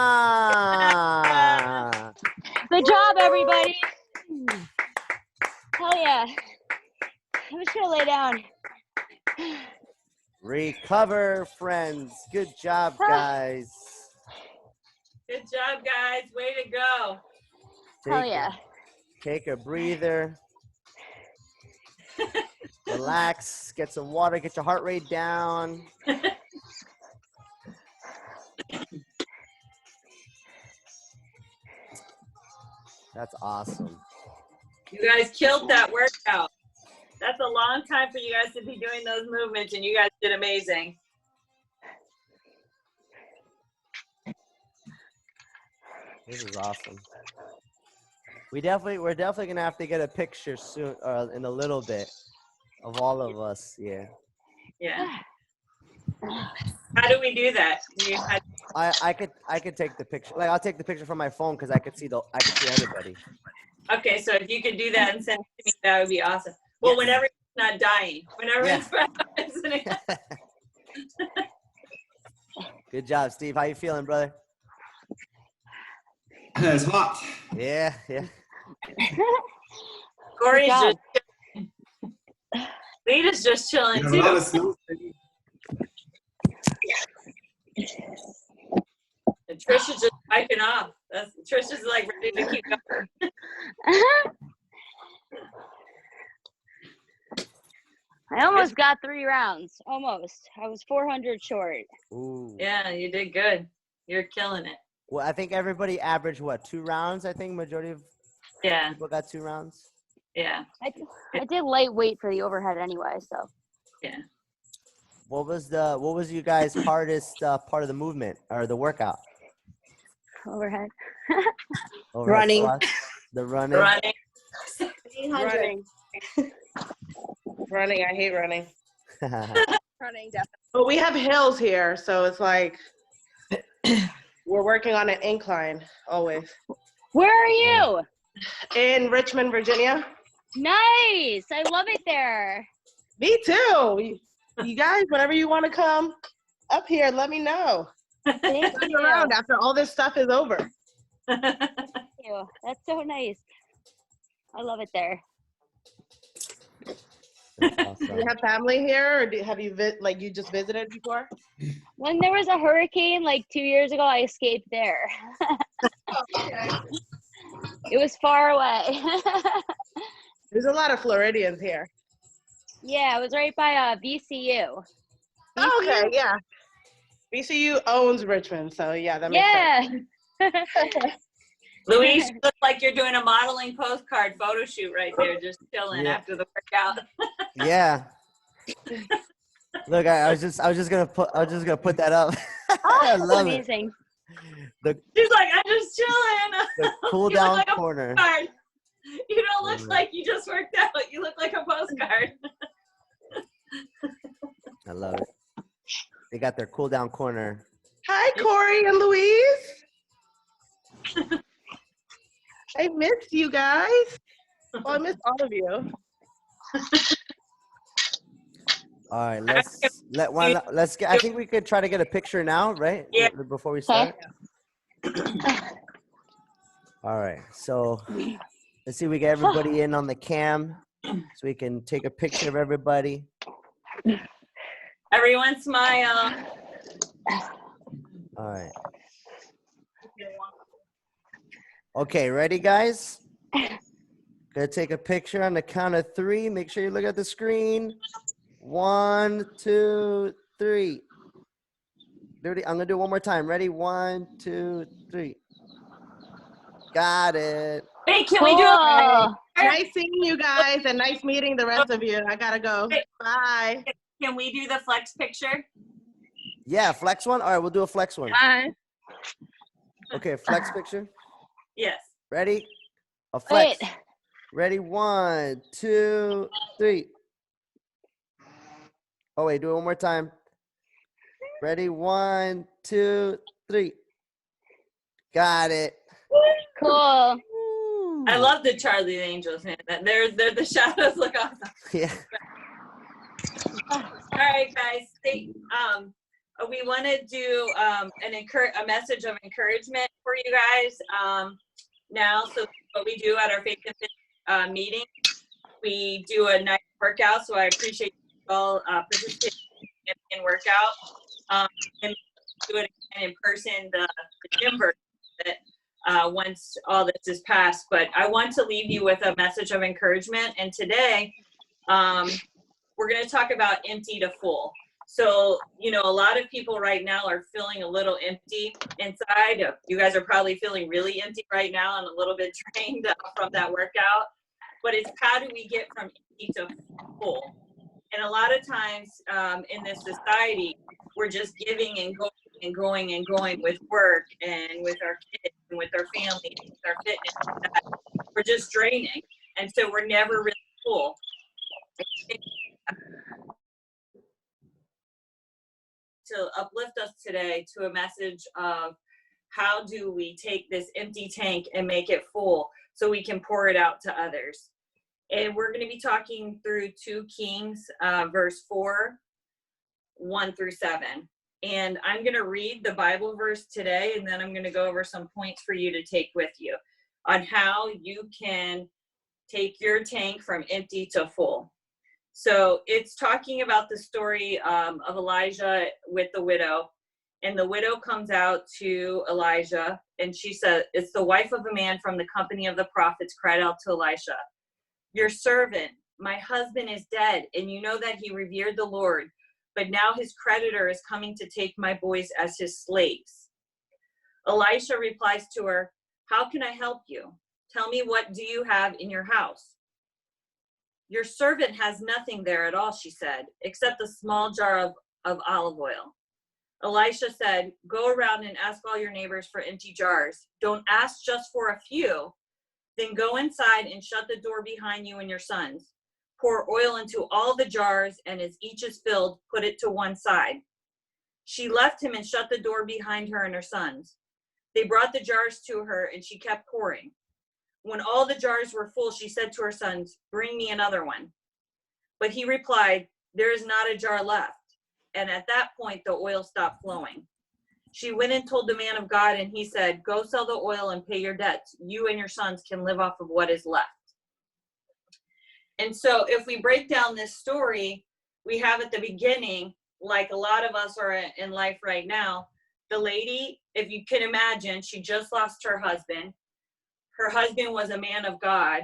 Time. Good job, everybody. Hell yeah. I'm just gonna lay down. Recover, friends. Good job, guys. Good job, guys. Way to go. Hell yeah. Take a breather. Relax. Get some water. Get your heart rate down. That's awesome. You guys killed that workout. That's a long time for you guys to be doing those movements, and you guys did amazing. This is awesome. We're definitely gonna have to get a picture soon, in a little bit, of all of us. Yeah. Yeah. How do we do that? I could take the picture. Like, I'll take the picture from my phone because I could see everybody. Okay, so if you could do that and send it to me, that would be awesome. Well, Yes. whenever it's not dying, whenever Yeah. it's isn't it? Good job, Steve. How you feeling, brother? It's hot. Yeah, yeah. Corey's Good just Lita's just chilling You have a lot too. of snow. And Trish is just biking off. Trish is like ready to keep going. I almost got 3 rounds. Almost. I was 400 short. Ooh. Yeah, you did good. You're killing it. Well, I think everybody averaged what, 2 rounds? I think majority of Yeah, people got 2 rounds. yeah, I did lightweight for the overhead anyway, so. yeah. What was you guys' hardest part of the movement or the workout? Overhead. Overhead Running. squats? The running. Running. 800. Running. Running. I hate running. Running, definitely. But we have hills here, so it's like we're working on an incline always. Where are you? In Richmond, Virginia. Nice. I love it there. Me too. You guys, whenever you want to come up here, let me know. Thank Turn you. around after all this stuff is over. Thank you. That's so nice. I love it there. That's Do awesome. you have family here, or have you you just visited before? When there was a hurricane like 2 years ago, I escaped there. Okay. It was far away. There's a lot of Floridians here. Yeah, it was right by VCU. Oh, okay, yeah. VCU owns Richmond, so yeah, that makes sense. Yeah. Louise, you look like you're doing a modeling postcard photo shoot right there, just chilling Yeah. after the workout. Yeah. Look, I was just gonna put that up. Oh, I that's love amazing. it. She's like, I'm just chilling. The cool You look down like a corner. postcard. You don't look Mm. like you just worked out. You look like a postcard. I love it. They got their cool down corner. Hi, Corey and Louise. I missed you guys. Well, I missed all of you. All right, let's get. I think we could try to get a picture now, right? Yeah. Before we start. All right, so let's see. We get everybody in on the cam, so we can take a picture of everybody. Everyone smile. All right. Okay, ready, guys? Gonna take a picture on the count of 3. Make sure you look at the screen. 1, 2, 3. I'm gonna do it one more time. Ready? 1, 2, 3. Got it. Hey, can we do a Cool. Nice seeing you guys and nice meeting the rest of you. I gotta go. Bye. Can we do the flex picture? Yeah, flex one. All right, we'll do a flex one. Bye. Okay, flex picture. Yes. Ready? A flex. Wait. Ready? 1, 2, 3. Oh wait, do it one more time. Ready? 1, 2, 3. Got it. Cool. I love the Charlie Angels, man. They're the shadows look awesome. Yeah. All right, guys. We want to do a message of encouragement for you guys now. So what we do at our Faith and Fit meeting, we do a nice workout. So I appreciate you all participating in workout. And do it again in person, the gym version of it, once all this is passed. But I want to leave you with a message of encouragement. And today, we're going to talk about empty to full. So, you know, a lot of people right now are feeling a little empty inside. You guys are probably feeling really empty right now and a little bit drained from that workout. But it's how do we get from empty to full? And a lot of times in this society, we're just giving and going and going and going with work and with our kids and with our family and with our fitness. And that. We're just draining. And so we're never really full. To uplift us today to a message of how do we take this empty tank and make it full so we can pour it out to others. And we're going to be talking through 2 Kings, verse 4, 1 through 7. And I'm going to read the Bible verse today, and then I'm going to go over some points for you to take with you on how you can take your tank from empty to full. So it's talking about the story of Elijah with the widow. And the widow comes out to Elijah, and she said, it's the wife of a man from the company of the prophets cried out to Elisha, your servant, my husband is dead, and you know that he revered the Lord, but now his creditor is coming to take my boys as his slaves. Elisha replies to her, how can I help you? Tell me, what do you have in your house? Your servant has nothing there at all, she said, except a small jar of olive oil. Elisha said, go around and ask all your neighbors for empty jars. Don't ask just for a few. Then go inside and shut the door behind you and your sons. Pour oil into all the jars, and as each is filled, put it to one side. She left him and shut the door behind her and her sons. They brought the jars to her, and she kept pouring. When all the jars were full, she said to her sons, bring me another one. But he replied, there is not a jar left. And at that point, the oil stopped flowing. She went and told the man of God, and he said, go sell the oil and pay your debts. You and your sons can live off of what is left. And so if we break down this story, we have at the beginning, like a lot of us are in life right now, the lady, if you can imagine, she just lost her husband. Her husband was a man of God.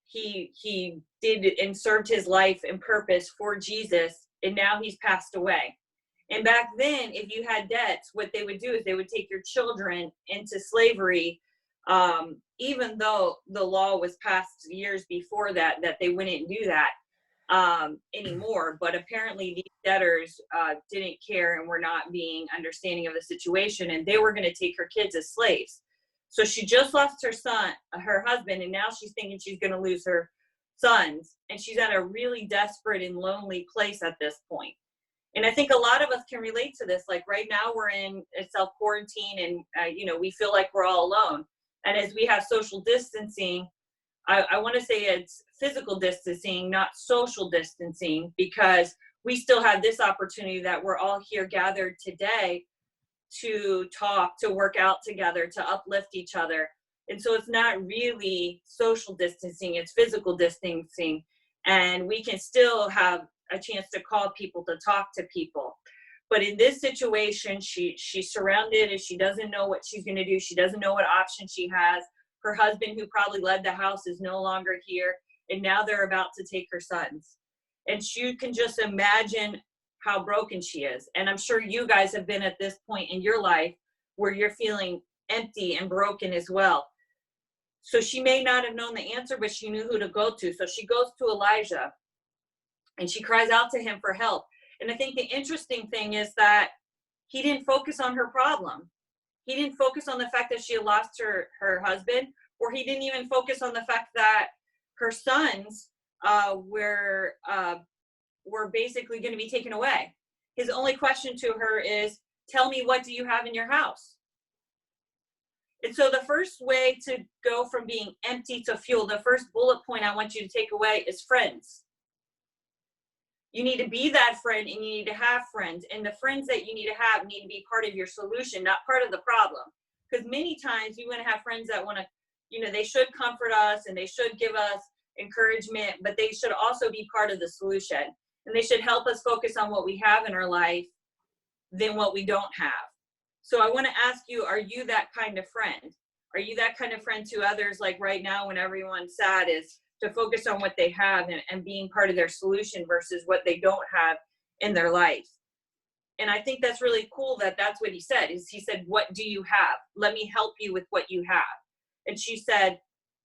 He did and served his life and purpose for Jesus, and now he's passed away. And back then, if you had debts, what they would do is they would take your children into slavery, even though the law was passed years before that they wouldn't do that anymore. But apparently these debtors didn't care and were not being understanding of the situation, and they were going to take her kids as slaves. So she just lost her husband, and now she's thinking she's going to lose her sons. And she's at a really desperate and lonely place at this point. And I think a lot of us can relate to this. Like right now we're in self-quarantine, and, we feel like we're all alone. And as we have social distancing, I want to say it's physical distancing, not social distancing, because we still have this opportunity that we're all here gathered today to talk, to work out together, to uplift each other. And so it's not really social distancing, it's physical distancing. And we can still have a chance to call people, to talk to people. But in this situation, she's surrounded and she doesn't know what she's going to do. She doesn't know what option she has. Her husband, who probably led the house, is no longer here. And now they're about to take her sons. And she can just imagine how broken she is. And I'm sure you guys have been at this point in your life where you're feeling empty and broken as well. So she may not have known the answer, but she knew who to go to. So she goes to Elijah and she cries out to him for help. And I think the interesting thing is that he didn't focus on her problem. He didn't focus on the fact that she had lost her husband, or he didn't even focus on the fact that her sons were basically going to be taken away. His only question to her is, tell me, what do you have in your house? And so the first way to go from being empty to full, the first bullet point I want you to take away is friends. You need to be that friend, and you need to have friends. And the friends that you need to have need to be part of your solution, not part of the problem. Because many times we want to have friends that want to, they should comfort us and they should give us encouragement, but they should also be part of the solution. And they should help us focus on what we have in our life than what we don't have. So I want to ask you, are you that kind of friend? Are you that kind of friend to others, like right now when everyone's sad, is to focus on what they have and being part of their solution versus what they don't have in their life? And I think that's really cool that that's what he said. Is he said, what do you have? Let me help you with what you have. And she said,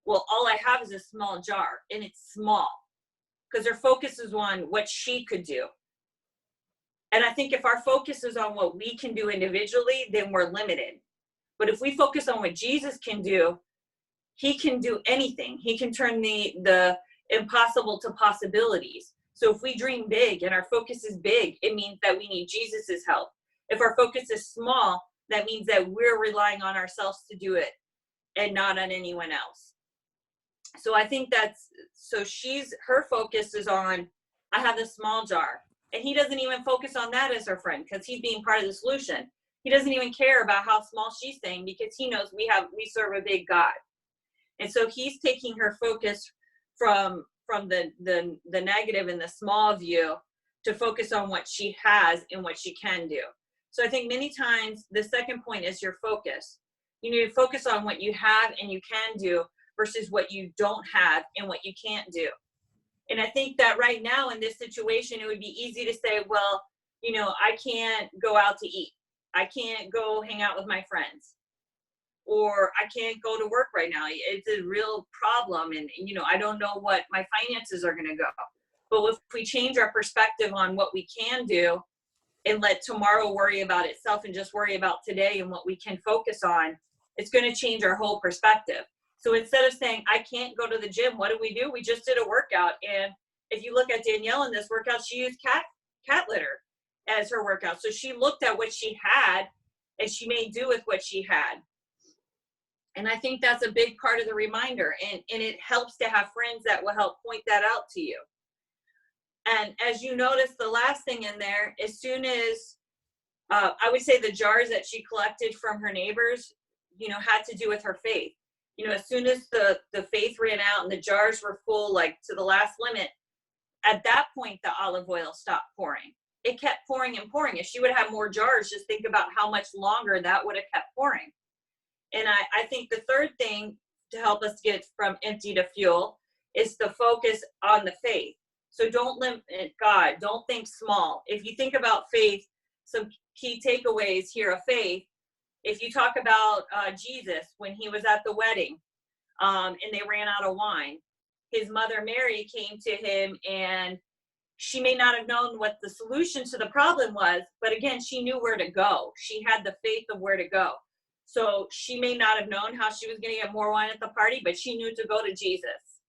well, all I have is a small jar, and it's small, because her focus is on what she could do. And I think if our focus is on what we can do individually, then we're limited. But if we focus on what Jesus can do, he can do anything. He can turn the impossible to possibilities. So if we dream big and our focus is big, it means that we need Jesus's help. If our focus is small, that means that we're relying on ourselves to do it and not on anyone else. So I think her focus is on, I have this small jar. And he doesn't even focus on that as her friend, because he's being part of the solution. He doesn't even care about how small she's saying, because he knows we serve a big God. And so he's taking her focus from the negative and the small view to focus on what she has and what she can do. So I think many times the second point is your focus. You need to focus on what you have and you can do versus what you don't have and what you can't do. And I think that right now in this situation, it would be easy to say, well, you know, I can't go out to eat. I can't go hang out with my friends. Or I can't go to work right now. It's a real problem. And, you know, I don't know what my finances are going to go. But if we change our perspective on what we can do and let tomorrow worry about itself and just worry about today and what we can focus on, it's going to change our whole perspective. So instead of saying, I can't go to the gym, what do? We just did a workout. And if you look at Danielle in this workout, she used cat litter as her workout. So she looked at what she had and she made do with what she had. And I think that's a big part of the reminder. And it helps to have friends that will help point that out to you. And as you notice, the last thing in there, as soon as, I would say the jars that she collected from her neighbors, you know, had to do with her faith. You know, as soon as the faith ran out and the jars were full, like to the last limit, at that point, the olive oil stopped pouring. It kept pouring and pouring. If she would have more jars, just think about how much longer that would have kept pouring. And I think the third thing to help us get from empty to fuel is the focus on the faith. So don't limit God. Don't think small. If you think about faith, some key takeaways here of faith. If you talk about Jesus, when he was at the wedding and they ran out of wine, his mother Mary came to him, and she may not have known what the solution to the problem was, but again, she knew where to go. She had the faith of where to go. So she may not have known how she was going to get more wine at the party, but she knew to go to Jesus.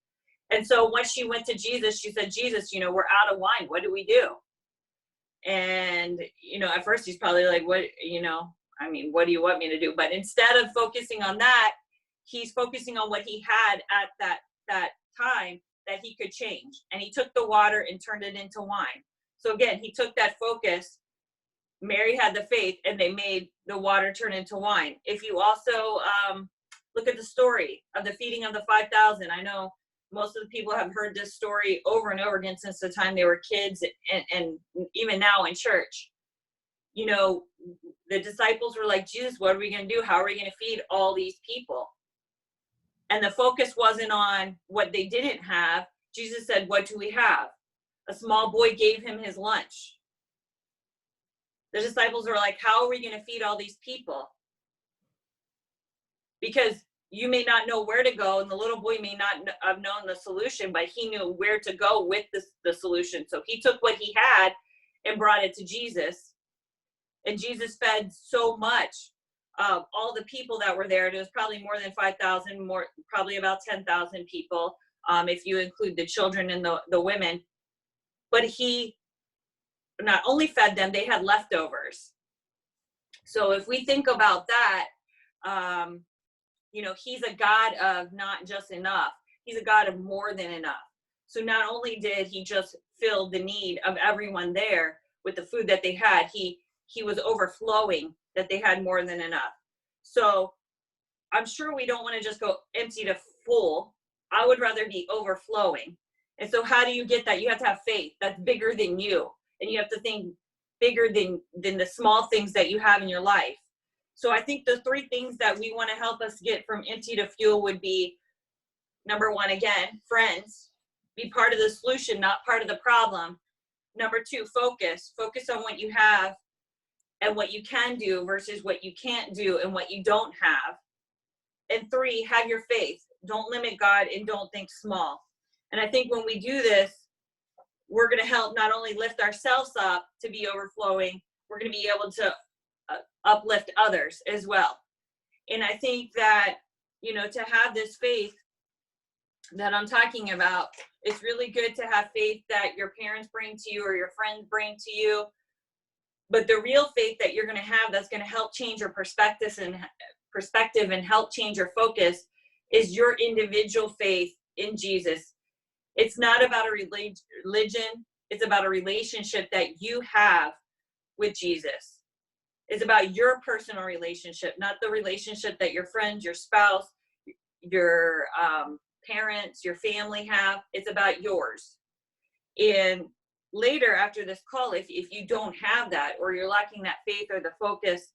And so once she went to Jesus, she said, Jesus, you know, we're out of wine. What do we do? And, you know, at first he's probably like, what, you know, I mean, what do you want me to do? But instead of focusing on that, he's focusing on what he had at that time that he could change. And he took the water and turned it into wine. So again, he took that focus. Mary had the faith, and they made the water turn into wine. If you also look at the story of the feeding of the 5,000, I know most of the people have heard this story over and over again since the time they were kids, and even now in church. You know, the disciples were like, Jesus, what are we going to do? How are we going to feed all these people? And the focus wasn't on what they didn't have. Jesus said, what do we have? A small boy gave him his lunch. The disciples were like, how are we going to feed all these people? Because you may not know where to go, and the little boy may not have known the solution, but he knew where to go with the solution. So he took what he had and brought it to Jesus. And Jesus fed so much of all the people that were there. It was probably more than 5,000, more, probably about 10,000 people, if you include the children and the women. But he not only fed them, they had leftovers. So if we think about that, you know, he's a God of not just enough. He's a God of more than enough. So not only did he just fill the need of everyone there with the food that they had, he was overflowing, that they had more than enough. So I'm sure we don't want to just go empty to full. I would rather be overflowing. And so how do you get that? You have to have faith that's bigger than you. And you have to think bigger than the small things that you have in your life. So I think the three things that we want to help us get from empty to fuel would be, number one, again, friends. Be part of the solution, not part of the problem. Number two, focus. Focus on what you have and what you can do versus what you can't do and what you don't have. And three, have your faith. Don't limit God and don't think small. And I think when we do this, we're going to help not only lift ourselves up to be overflowing, we're going to be able to uplift others as well. And I think that, you know, to have this faith that I'm talking about, it's really good to have faith that your parents bring to you or your friends bring to you. But the real faith that you're going to have that's going to help change your perspective and help change your focus is your individual faith in Jesus. It's not about a religion. It's about a relationship that you have with Jesus. It's about your personal relationship, not the relationship that your friends, your spouse, your parents, your family have. It's about yours. And later after this call, if you don't have that, or you're lacking that faith or the focus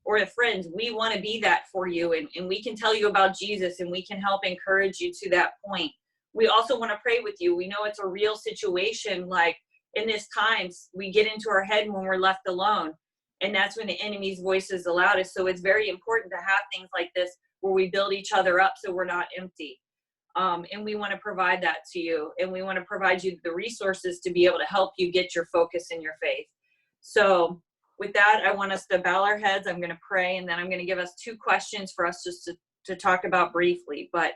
or the friends, we want to be that for you. And we can tell you about Jesus, and we can help encourage you to that point we also want to pray with you. We know it's a real situation. Like in this times, we get into our head when we're left alone. And that's when the enemy's voice is the loudest. So it's very important to have things like this where we build each other up so we're not empty. And we want to provide that to you. And we want to provide you the resources to be able to help you get your focus in your faith. So with that, I want us to bow our heads. I'm going to pray, and then I'm going to give us 2 questions for us just to talk about briefly. But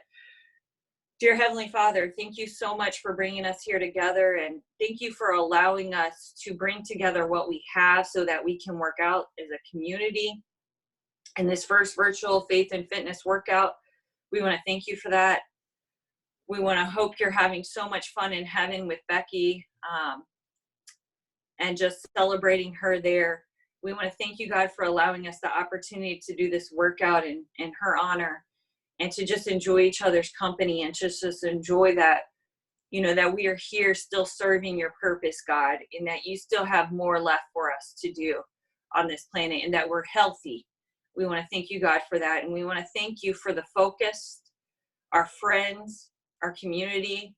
dear Heavenly Father, thank you so much for bringing us here together, and thank you for allowing us to bring together what we have so that we can work out as a community. In this first virtual faith and fitness workout, we want to thank you for that. We want to hope you're having so much fun in heaven with Becky, and just celebrating her there. We want to thank you, God, for allowing us the opportunity to do this workout in her honor, and to just enjoy each other's company, and just enjoy that, you know, that we are here still serving your purpose, God, and that you still have more left for us to do on this planet, and that we're healthy. We want to thank you, God, for that. And we want to thank you for the focus, our friends, our community,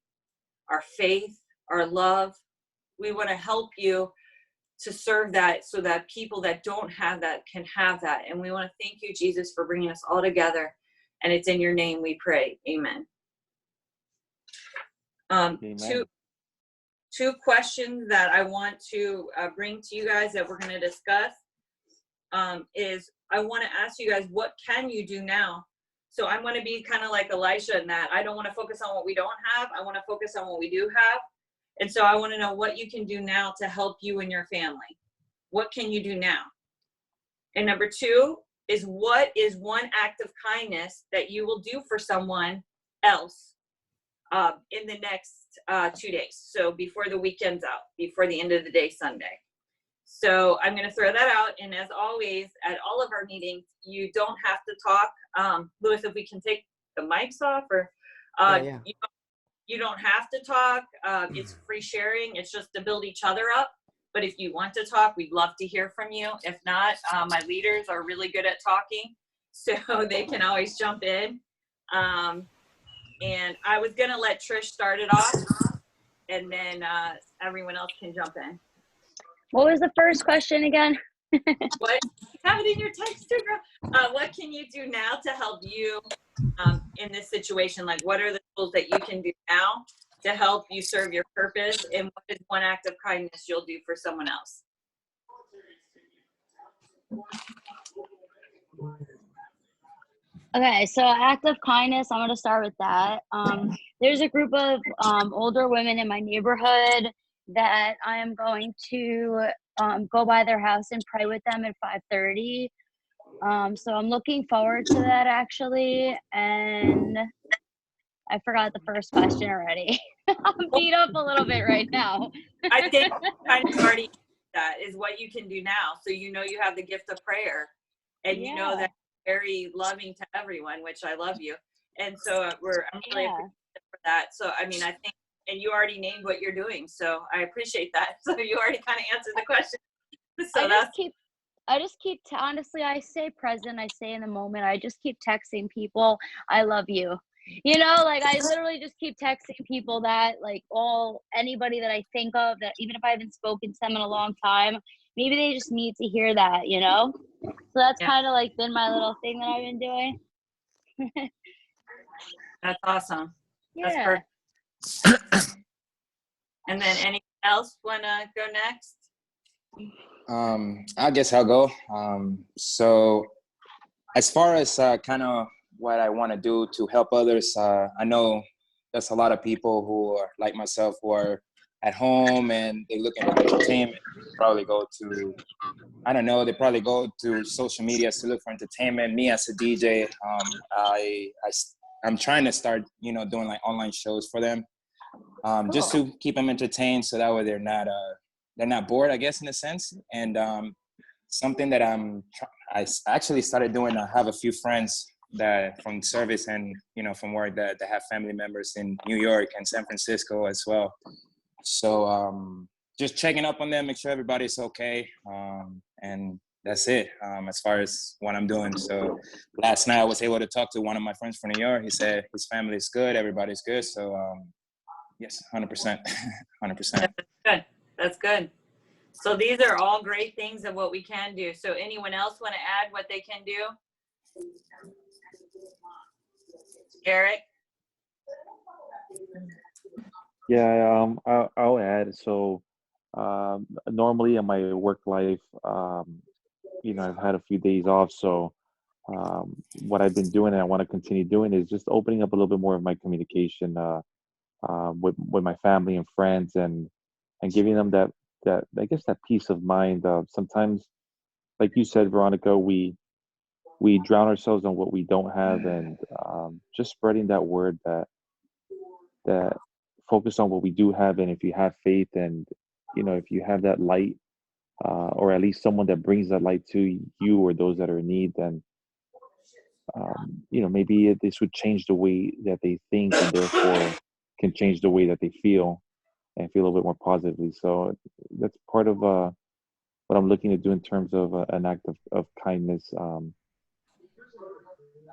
our faith, our love. We want to help you to serve that so that people that don't have that can have that. And we want to thank you, Jesus, for bringing us all together. And it's in your name we pray. Amen. Amen. Two questions that I want to bring to you guys that we're going to discuss is I want to ask you guys, what can you do now? So I'm going to be kind of like Elijah in that I don't want to focus on what we don't have. I want to focus on what we do have. And so I want to know what you can do now to help you and your family. What can you do now? And number 2 is, what is one act of kindness that you will do for someone else in the next 2 days? So before the weekend's out, before the end of the day, Sunday. So I'm going to throw that out. And as always, at all of our meetings, you don't have to talk. Louis, if we can take the mics off, or Yeah. You don't have to talk. It's free sharing. It's just to build each other up. But if you want to talk, we'd love to hear from you. If not, my leaders are really good at talking, so they can always jump in. And I was going to let Trish start it off, and then everyone else can jump in. What was the first question again? What? Have it in your text too, girl. What can you do now to help you in this situation? Like, what are the tools that you can do now to help you serve your purpose? And what is one act of kindness you'll do for someone else? Okay, so act of kindness, I'm going to start with that. There's a group of older women in my neighborhood that I am going to go by their house and pray with them at 5:30. So I'm looking forward to that, actually. And I forgot the first question already. I'm beat up a little bit right now. I think kind of already that is what you can do now. So you know you have the gift of prayer, and you know that you're very loving to everyone, which I love you. And so I'm really appreciative for that. So I mean, I think, and you already named what you're doing, so I appreciate that. So you already kind of answered the question. So I just keep honestly, I stay present, I stay in the moment. I just keep texting people, I love you. You know, like I literally just keep texting people that, like, anybody that I think of, that even if I haven't spoken to them in a long time, maybe they just need to hear that, you know? So that's kind of like been my little thing that I've been doing. That's awesome. Yeah. That's perfect. And then anyone else want to go next? I guess I'll go. So as far as kind of what I want to do to help others, I know there's a lot of people who are like myself, who are at home and they're looking for entertainment. Probably go to, I don't know, they probably go to social media to look for entertainment. Me as a DJ, I'm trying to start, you know, doing like online shows for them, just to keep them entertained, so that way they're not bored, I guess, in a sense. And something that I actually started doing, I have a few friends that from service and, you know, from work that have family members in New York and San Francisco as well. So just checking up on them, make sure everybody's okay. And that's it as far as what I'm doing. So last night I was able to talk to one of my friends from New York. He said his family is good, everybody's good. So yes, 100%, 100%. That's good. That's good. So these are all great things of what we can do. So anyone else want to add what they can do? Eric? Yeah, I'll add. So normally in my work life, I've had a few days off. So what I've been doing and I want to continue doing is just opening up a little bit more of my communication with my family and friends, and giving them that I guess that peace of mind. Sometimes, like you said, Veronica, we drown ourselves on what we don't have, and just spreading that word that focus on what we do have, and if you have faith, and if you have that light, or at least someone that brings that light to you or those that are in need, then maybe this would change the way that they think, and therefore can change the way that they feel and feel a little bit more positively. So that's part of what I'm looking to do in terms of an act of kindness.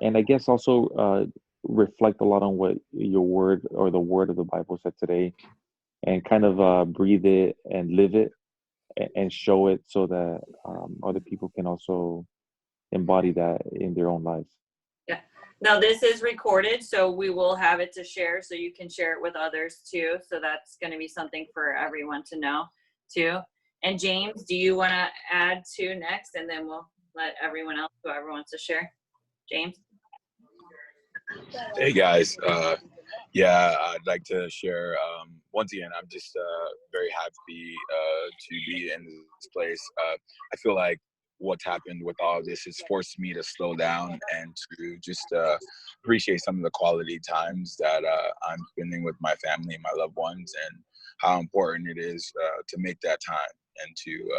And I guess also reflect a lot on what your word or the word of the Bible said today, and kind of breathe it and live it, and show it, so that other people can also embody that in their own lives. Yeah. Now this is recorded, so we will have it to share, so you can share it with others too. So that's going to be something for everyone to know too. And James, do you want to add to next, and then we'll let everyone else, whoever wants to share. James? Hey guys, yeah, I'd like to share. Once again, I'm just very happy to be in this place. I feel like what's happened with all of this has forced me to slow down and to just appreciate some of the quality times that I'm spending with my family and my loved ones, and how important it is to make that time and to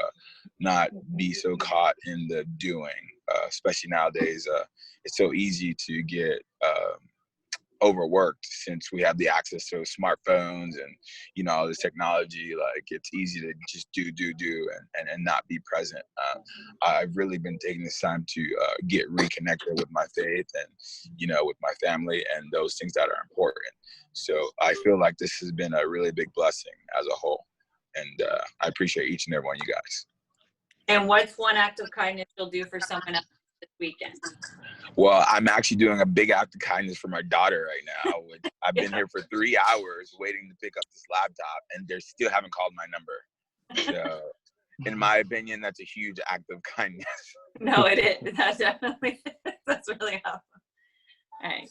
not be so caught in the doing, especially nowadays. It's so easy to get overworked since we have the access to smartphones and all this technology. Like, it's easy to just do and not be present. I've really been taking this time to get reconnected with my faith and with my family and those things that are important. So I feel like this has been a really big blessing as a whole, and I appreciate each and every one of you guys. And what's one act of kindness you'll do for someone else this weekend? Well, I'm actually doing a big act of kindness for my daughter right now. I've been here for 3 hours waiting to pick up this laptop, and they still haven't called my number. So, in my opinion, that's a huge act of kindness. No, it is. That's definitely, that's really awesome. All right.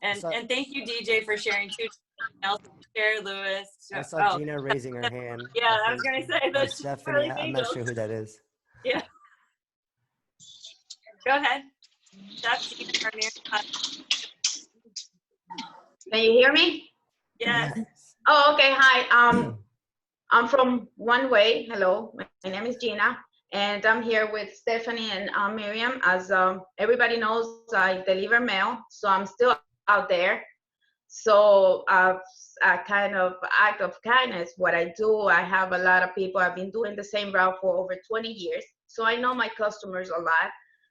And thank you, DJ, for sharing too. Else share, Lewis. I saw Gina raising her hand. Yeah, I was gonna say that. Stephanie, I'm not sure who that is. Yeah. Go ahead. Can you hear me? Yes. Oh, okay. Hi. I'm from One Way. Hello. My name is Gina, and I'm here with Stephanie and Miriam. As everybody knows, I deliver mail, so I'm still out there. So a kind of act of kindness, what I do, I have a lot of people. I've been doing the same route for over 20 years, so I know my customers a lot.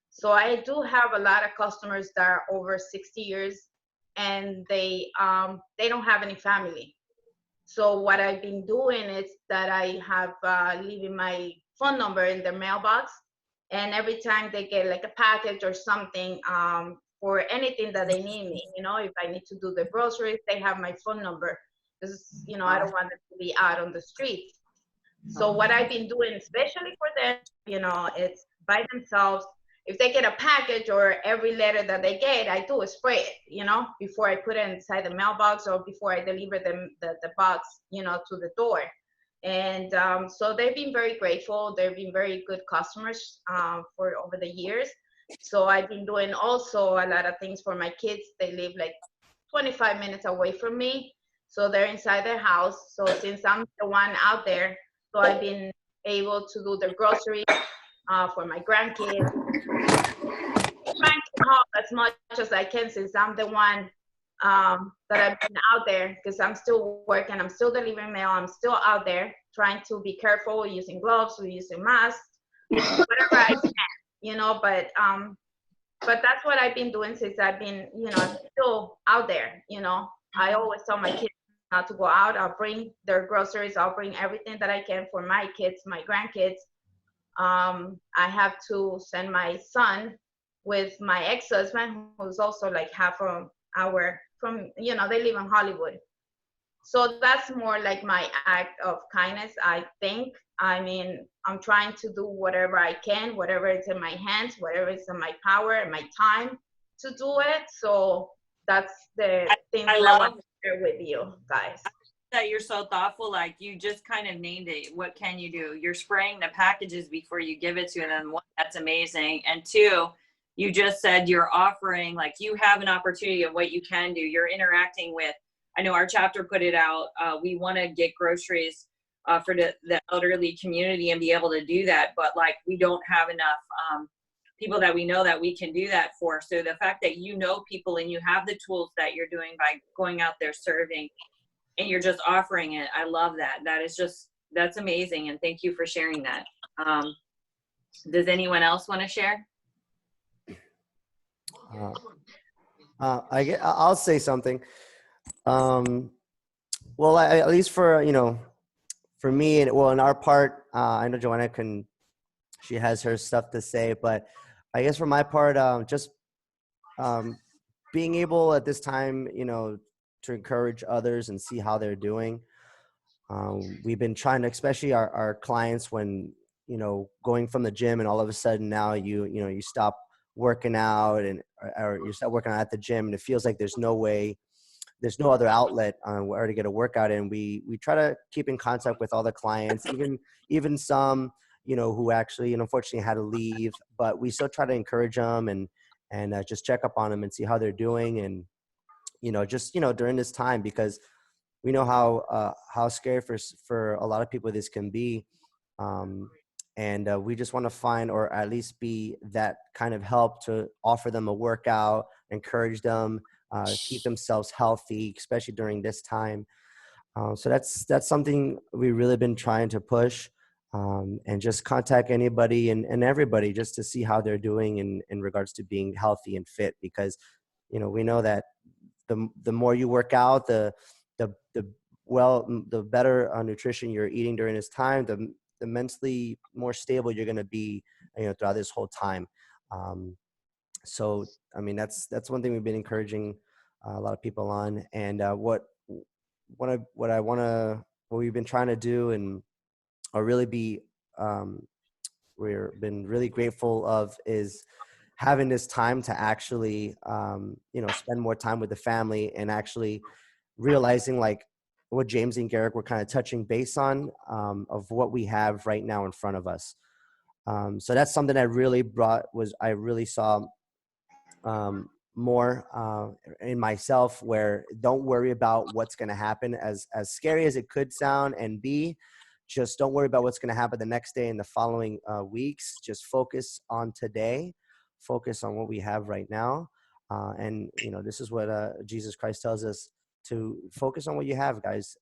So I do have a lot of customers that are over 60 years, and they don't have any family. So what I've been doing is that I have leaving my phone number in their mailbox, and every time they get like a package or something, for anything that they need me, if I need to do the groceries, they have my phone number, because I don't want them to be out on the street. So what I've been doing, especially for them, it's by themselves. If they get a package, or every letter that they get, I do a spray it, before I put it inside the mailbox, or before I deliver them the box, to the door. And so they've been very grateful. They've been very good customers for over the years. So I've been doing also a lot of things for my kids. They live like 25 minutes away from me, so they're inside their house. So since I'm the one out there, so I've been able to do the groceries for my grandkids. Trying to help as much as I can, since I'm the one that I've been out there, because I'm still working, I'm still delivering mail, I'm still out there trying to be careful, using gloves, using masks, whatever I can, but that's what I've been doing since I've been, still out there, I always tell my kids not to go out. I'll bring their groceries. I'll bring everything that I can for my kids, my grandkids. I have to send my son with my ex-husband, who's also like half an hour from, they live in Hollywood. So that's more like my act of kindness, I think. I mean, I'm trying to do whatever I can, whatever is in my hands, whatever is in my power and my time to do it. So that's the thing that I want to share with you guys. That you're so thoughtful, like you just kind of named it. What can you do? You're spraying the packages before you give it to them. One, that's amazing. And two, you just said you're offering, like you have an opportunity of what you can do. You're interacting with, I know our chapter put it out. We want to get groceries for the elderly community and be able to do that. But like, we don't have enough people that we know that we can do that for. So the fact that you know people and you have the tools that you're doing by going out there serving, and you're just offering it. I love that. That's amazing. And thank you for sharing that. Does anyone else want to share? I'll say something. Well, at least for, for me, and well, in our part, I know Joanna she has her stuff to say, but I guess for my part, just being able at this time, to encourage others and see how they're doing. We've been trying to, especially our clients, when, going from the gym and all of a sudden now you stop working out or you start working out at the gym and it feels like there's no other outlet where to get a workout in. We try to keep in contact with all the clients, even some, who actually, unfortunately had to leave, but we still try to encourage them and just check up on them and see how they're doing. And, just, during this time, because we know how scary for a lot of people this can be. And we just want to find, or at least be that kind of help to offer them a workout, encourage them, keep themselves healthy, especially during this time. So that's something we've really been trying to push, and just contact anybody and everybody just to see how they're doing in regards to being healthy and fit, because, we know that the more you work out, the better nutrition you're eating during this time, the mentally more stable you're going to be, throughout this whole time. So, I mean, that's one thing we've been encouraging a lot of people on. And what we've been trying to do, and really we've been really grateful of, is having this time to actually, spend more time with the family, and actually realizing, like what James and Garrick were kind of touching base on, of what we have right now in front of us. So that's something that really I really saw more in myself, where don't worry about what's going to happen, as scary as it could sound and be. Just don't worry about what's going to happen the next day and the following weeks. Just focus on today. Focus on what we have right now. And, this is what Jesus Christ tells us, to focus on what you have, guys,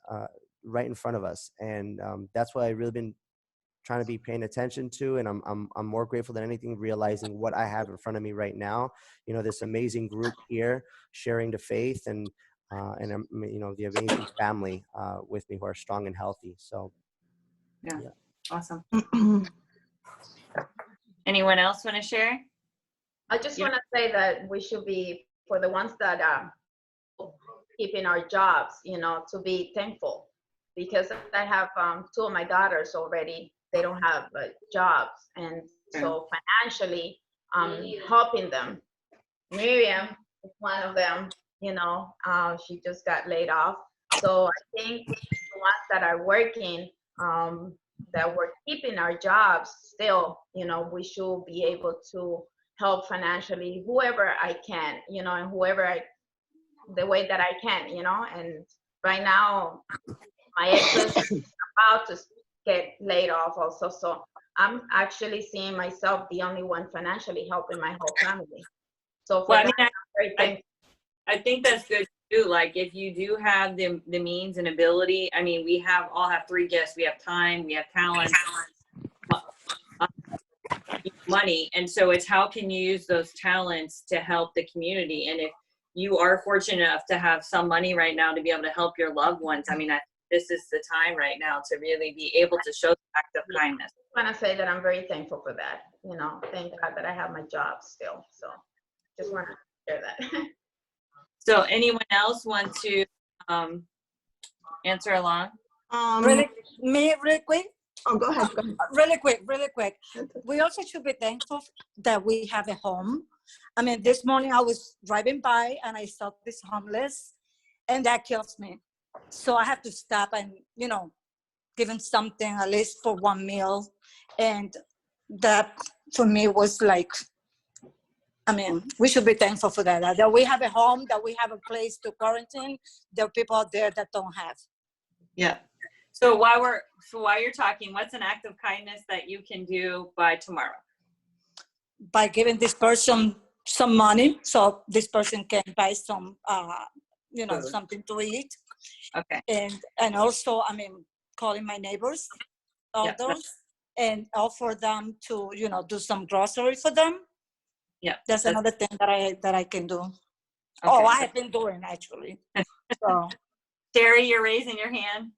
right in front of us. And that's what I've really been trying to be paying attention to. And I'm more grateful than anything, realizing what I have in front of me right now. This amazing group here sharing the faith, and the amazing family with me who are strong and healthy. So, yeah. Awesome. Anyone else want to share? I just want to say that we should be, for the ones that are keeping our jobs, to be thankful, because I have 2 of my daughters already. They don't have jobs, and so financially, helping them. Miriam is one of them. She just got laid off. So I think the ones that are working, that we're keeping our jobs still, we should be able to help financially whoever I can, and the way that I can, and right now my ex is about to get laid off also. So I'm actually seeing myself the only one financially helping my whole family. So for I think that's good too. Like, if you do have the means and ability, I mean, we all have 3 gifts. We have time, we have talent, money. And so it's how can you use those talents to help the community? And if you are fortunate enough to have some money right now to be able to help your loved ones, I mean, this is the time right now to really be able to show the act of kindness. I want to say that I'm very thankful for that. You know, thank God that I have my job still. So just want to share that. So anyone else want to answer along? Really quick. Oh, go ahead. Go ahead. Really quick. We also should be thankful that we have a home. I mean, this morning I was driving by and I saw this homeless, and that kills me. So I have to stop and, you know, give him something at least for one meal. And that for me was like, I mean, we should be thankful for that. That we have a home, that we have a place to quarantine. There are people out there that don't have. Yeah. So while you're talking, what's an act of kindness that you can do by tomorrow? By giving this person some money so this person can buy some, you know, something to eat. Okay. And also, I mean, calling my neighbors, all those, and offer them to, you know, do some grocery for them. Yeah. That's another thing that I can do. Okay. I have been doing actually. So. Terry, you're raising your hand.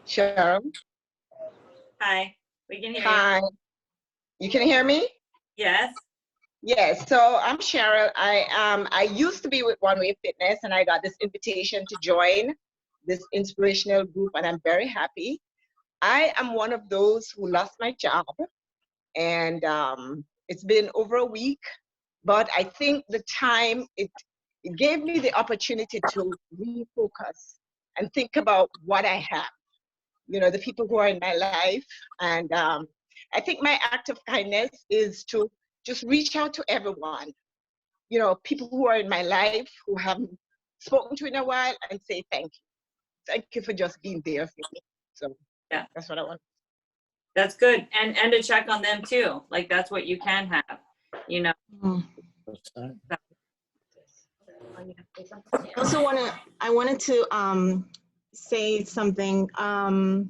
Cheryl. Hi, we can hear you. Hi. You can hear me? Yes. Yes. So I'm Cheryl. I used to be with One Way Fitness, and I got this invitation to join this inspirational group, and I'm very happy. I am one of those who lost my job, and it's been over a week, but I think the time it gave me the opportunity to refocus and think about what I have, you know, the people who are in my life. And I think my act of kindness is to just reach out to everyone, you know, people who are in my life who haven't spoken to in a while, and say thank you. Thank you for just being there for me. So yeah, that's what I want. That's good. And to check on them too. Like that's what you can have, you know. I wanted to say something. I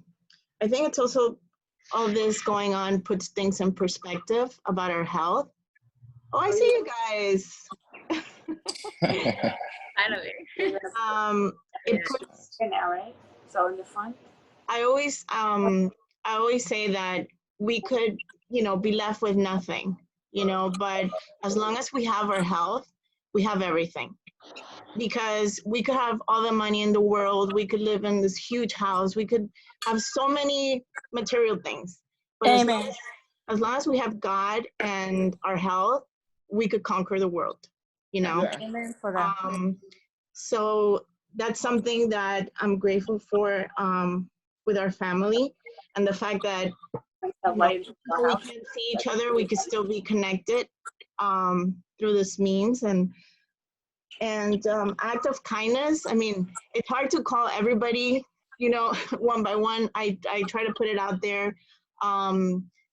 think it's also all this going on puts things in perspective about our health. Oh, I see you guys. Finally. It puts in LA, so in the front. I always say that we could, you know, be left with nothing, you know, but as long as we have our health, we have everything. Because we could have all the money in the world, we could live in this huge house, we could have so many material things. But as long as we have God and our health, we could conquer the world, you know? Amen for that. So that's something that I'm grateful for with our family, and the fact that we can see each other, we can still be connected through this means. And act of kindness, I mean, it's hard to call everybody, you know, one by one. I try to put it out there,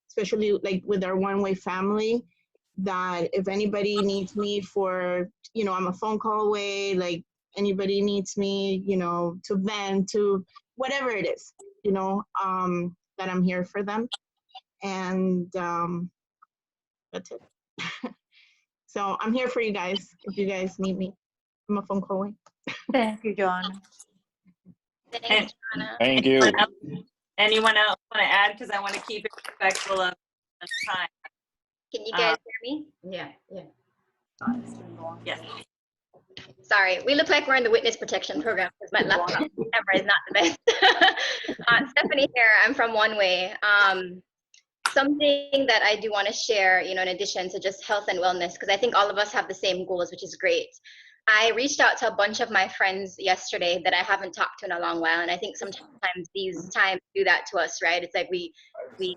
especially like with our One Way family, that if anybody needs me for, you know, I'm a phone call away, like anybody needs me, you know, to vent, to whatever it is, you know, that I'm here for them. And that's it. So I'm here for you guys if you guys need me. I'm a phone call away. Thank you, Joanna. Thank you. Anyone else want to add? Because I want to keep it respectful of time. Can you guys hear me? Yeah. Yes. Sorry, we look like we're in the witness protection program because my laptop camera is not the best. Stephanie here. I'm from One Way. Something that I do want to share, you know, in addition to just health and wellness, because I think all of us have the same goals, which is great. I reached out to a bunch of my friends yesterday that I haven't talked to in a long while, and I think sometimes these times do that to us, right? It's like we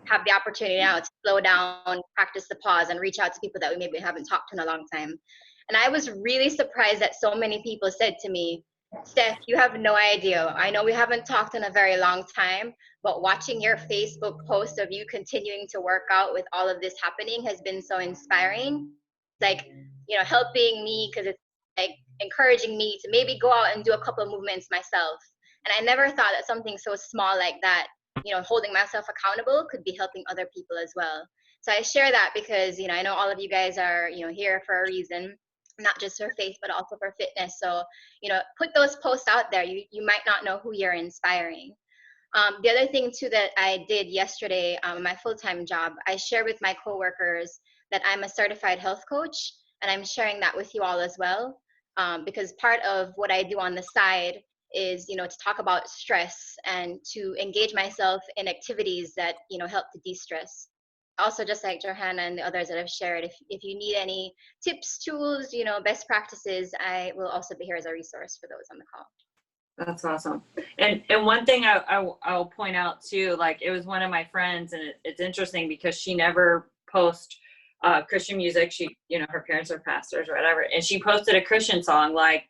have the opportunity now to slow down, practice the pause, and reach out to people that we maybe haven't talked to in a long time. And I was really surprised that so many people said to me, Steph, you have no idea. I know we haven't talked in a very long time, but watching your Facebook post of you continuing to work out with all of this happening has been so inspiring. Like, you know, helping me because it's like encouraging me to maybe go out and do a couple of movements myself. And I never thought that something so small like that holding myself accountable could be helping other people as well. So I share that because, I know all of you guys are, here for a reason, not just for faith, but also for fitness. So, put those posts out there. You might not know who you're inspiring. The other thing too that I did yesterday, my full-time job, I shared with my coworkers that I'm a certified health coach, and I'm sharing that with you all as well, because part of what I do on the side is, to talk about stress and to engage myself in activities that, help to de-stress. Also, just like Johanna and the others that I've shared, if you need any tips, tools, best practices, I will also be here as a resource for those on the call. That's awesome. And one thing I'll point out too, like it was one of my friends, and it's interesting because she never posts Christian music. She, her parents are pastors or whatever, and she posted a Christian song like,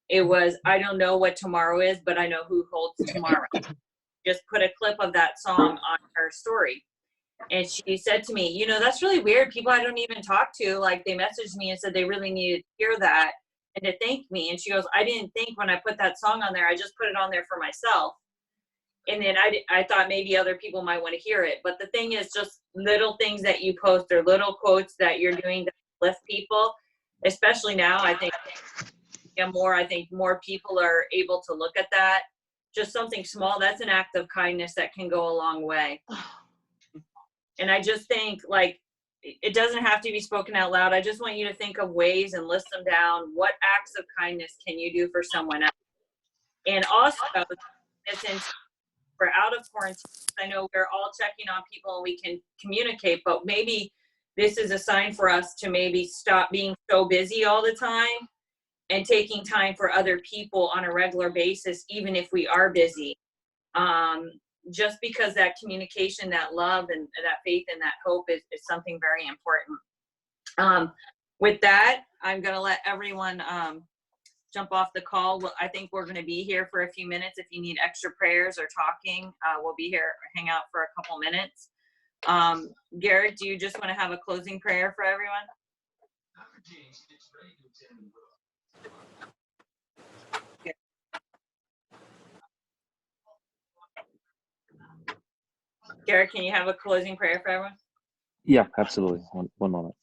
it was, I don't know what tomorrow is, but I know who holds tomorrow. Just put a clip of that song on her story. And she said to me, that's really weird. People I don't even talk to, like they messaged me and said they really needed to hear that and to thank me. And she goes, I didn't think when I put that song on there, I just put it on there for myself. And then I thought maybe other people might want to hear it. But the thing is, just little things that you post or little quotes that you're doing to lift people, especially now, I think more people are able to look at that. Just something small, that's an act of kindness that can go a long way. And I just think, like, it doesn't have to be spoken out loud. I just want you to think of ways and list them down. What acts of kindness can you do for someone else? And also, we're out of quarantine. I know we're all checking on people and we can communicate, but maybe this is a sign for us to maybe stop being so busy all the time and taking time for other people on a regular basis, even if we are busy. Just because that communication, that love, and that faith and that hope is something very important. With that, I'm going to let everyone jump off the call. I think we're going to be here for a few minutes. If you need extra prayers or talking, we'll be here, hang out for a couple minutes. Garrett, do you just want to have a closing prayer for everyone? Garrett, can you have a closing prayer for everyone? Yeah, absolutely. One moment.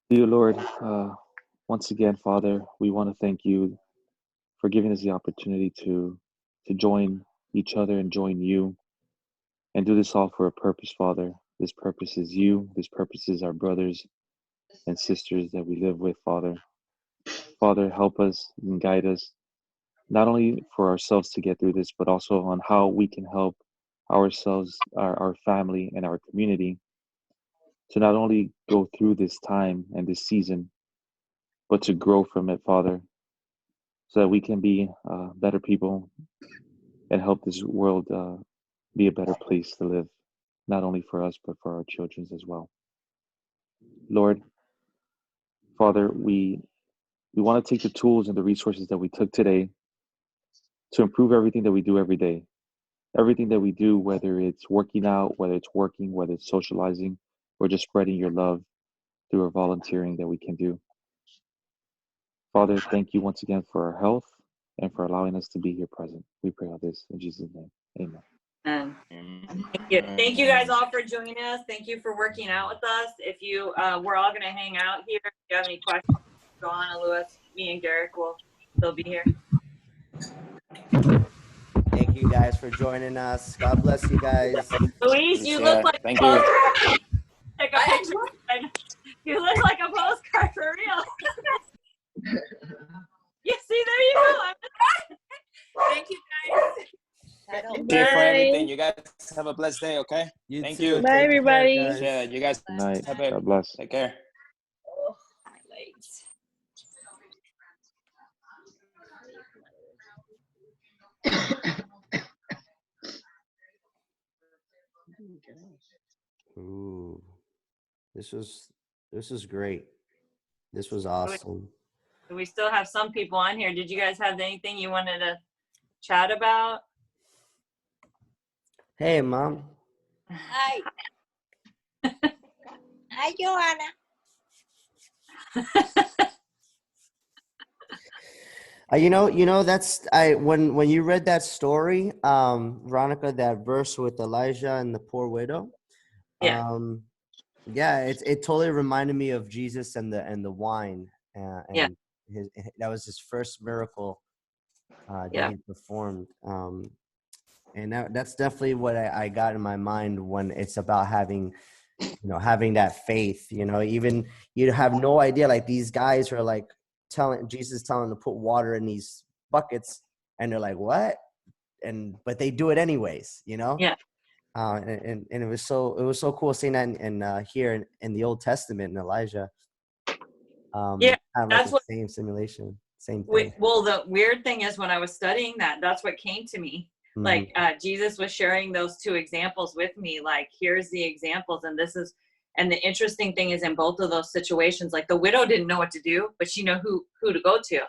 Dear Lord, once again, Father, we want to thank you for giving us the opportunity to join each other and join you and do this all for a purpose, Father. This purpose is you. This purpose is our brothers and sisters that we live with, Father. Father, help us and guide us, not only for ourselves to get through this, but also on how we can help ourselves, our family, and our community to not only go through this time and this season, but to grow from it, Father, so that we can be better people and help this world be a better place to live, not only for us, but for our children as well. Lord, Father, we want to take the tools and the resources that we took today to improve everything that we do every day. Everything that we do, whether it's working out, whether it's working, whether it's socializing, or just spreading your love through our volunteering that we can do. Father, thank you once again for our health and for allowing us to be here present. We pray all this in Jesus' name. Amen. Thank you guys all for joining us. Thank you for working out with us. If you, we're all going to hang out here. If you have any questions, Joanna, Lewis, me, and Garrick will still be here. Thank you guys for joining us. God bless you guys. Luis, you look like Thank you. Take a picture. You look like a postcard for real. You see, there you go. Thank you guys. Here for everything. You guys have a blessed day, okay? Thank you. Bye, everybody. Yeah, you guys Night. have a God bless. Take care. Ooh, this was great. This was awesome. We still have some people on here. Did you guys have anything you wanted to chat about? Hey, Mom. Hi. Hi, Joanna. That's when you read that story, Veronica, that verse with Elijah and the poor widow. Yeah. Yeah, it totally reminded me of Jesus and the wine, and that was his first miracle that he performed. And that's definitely what I got in my mind when it's about having that faith. Even you have no idea, like these guys are like telling them to put water in these buckets, and they're like, what? But they do it anyways. Yeah. And it was so cool seeing that in here in the Old Testament in Elijah. Yeah, kind of like that's the what. same simulation, same thing. Well, the weird thing is when I was studying that's what came to me. Like Jesus was sharing those two examples with me. Like, here's the examples, and this is. And the interesting thing is, in both of those situations, like the widow didn't know what to do, but she knew who to go to.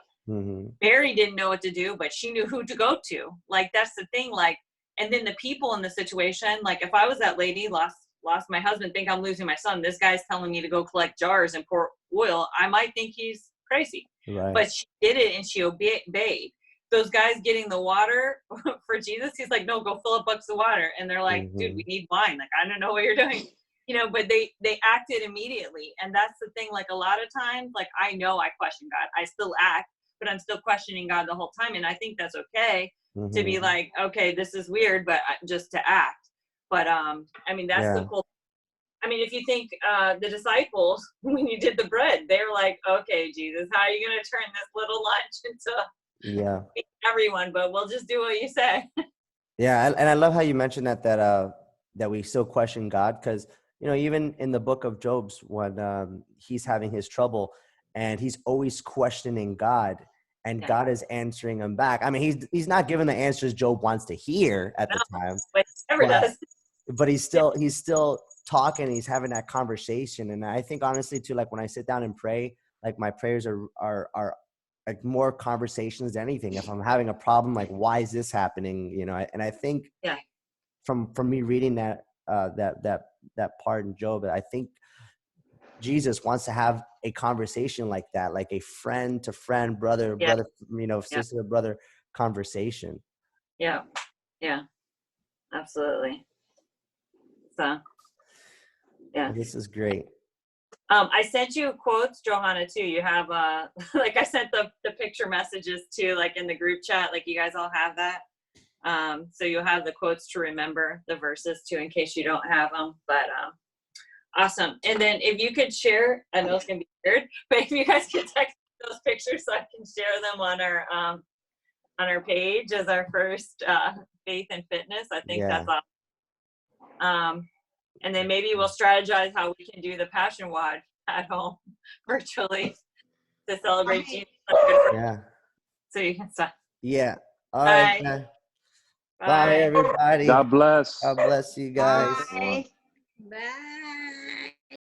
Mary didn't know what to do, but she knew who to go to. Like, that's the thing. Like, and then the people in the situation, like if I was that lady, lost my husband, think I'm losing my son, this guy's telling me to go collect jars and pour oil, I might think he's crazy. Right. But she did it, and she obeyed. Those guys getting the water for Jesus, he's like, no, go fill up buckets of water. And they're like, dude, we need wine. Like, I don't know what you're doing. But they acted immediately. And that's the thing. Like, a lot of times, like, I know I question God. I still act, but I'm still questioning God the whole time. And I think that's okay to be like, okay, this is weird, but just to act. But that's the cool. If you think the disciples, when you did the bread, they were like, okay, Jesus, how are you going to turn this little lunch into everyone? But we'll just do what you say. Yeah. And I love how you mentioned that we still question God, because even in the book of Job's, when he's having his trouble and he's always questioning God, and God is answering him back. He's not giving the answers Job wants to hear at the time, but never does. But he's still talking. He's having that conversation. And I think honestly too, like when I sit down and pray, like my prayers are like more conversations than anything. If I'm having a problem, like, why is this happening? And I think from me reading that part in Job, I think Jesus wants to have a conversation like that, like a friend to friend, brother, sister to brother conversation. Yeah. Absolutely. So, yeah. This is great. I sent you quotes, Johanna, too. You have, like I sent the picture messages too, like in the group chat, like you guys all have that. So you'll have the quotes to remember the verses too, in case you don't have them, but, awesome. And then if you could share, I know it's going to be weird, but if you guys could text those pictures so I can share them on our page as our first, faith and fitness, I think that's awesome. And then maybe we'll strategize how we can do the Passion Watch at home virtually to celebrate Jesus. Yeah. So you can stop. Yeah. All right. Bye. Bye, everybody. God bless. God bless you guys. Bye. Bye.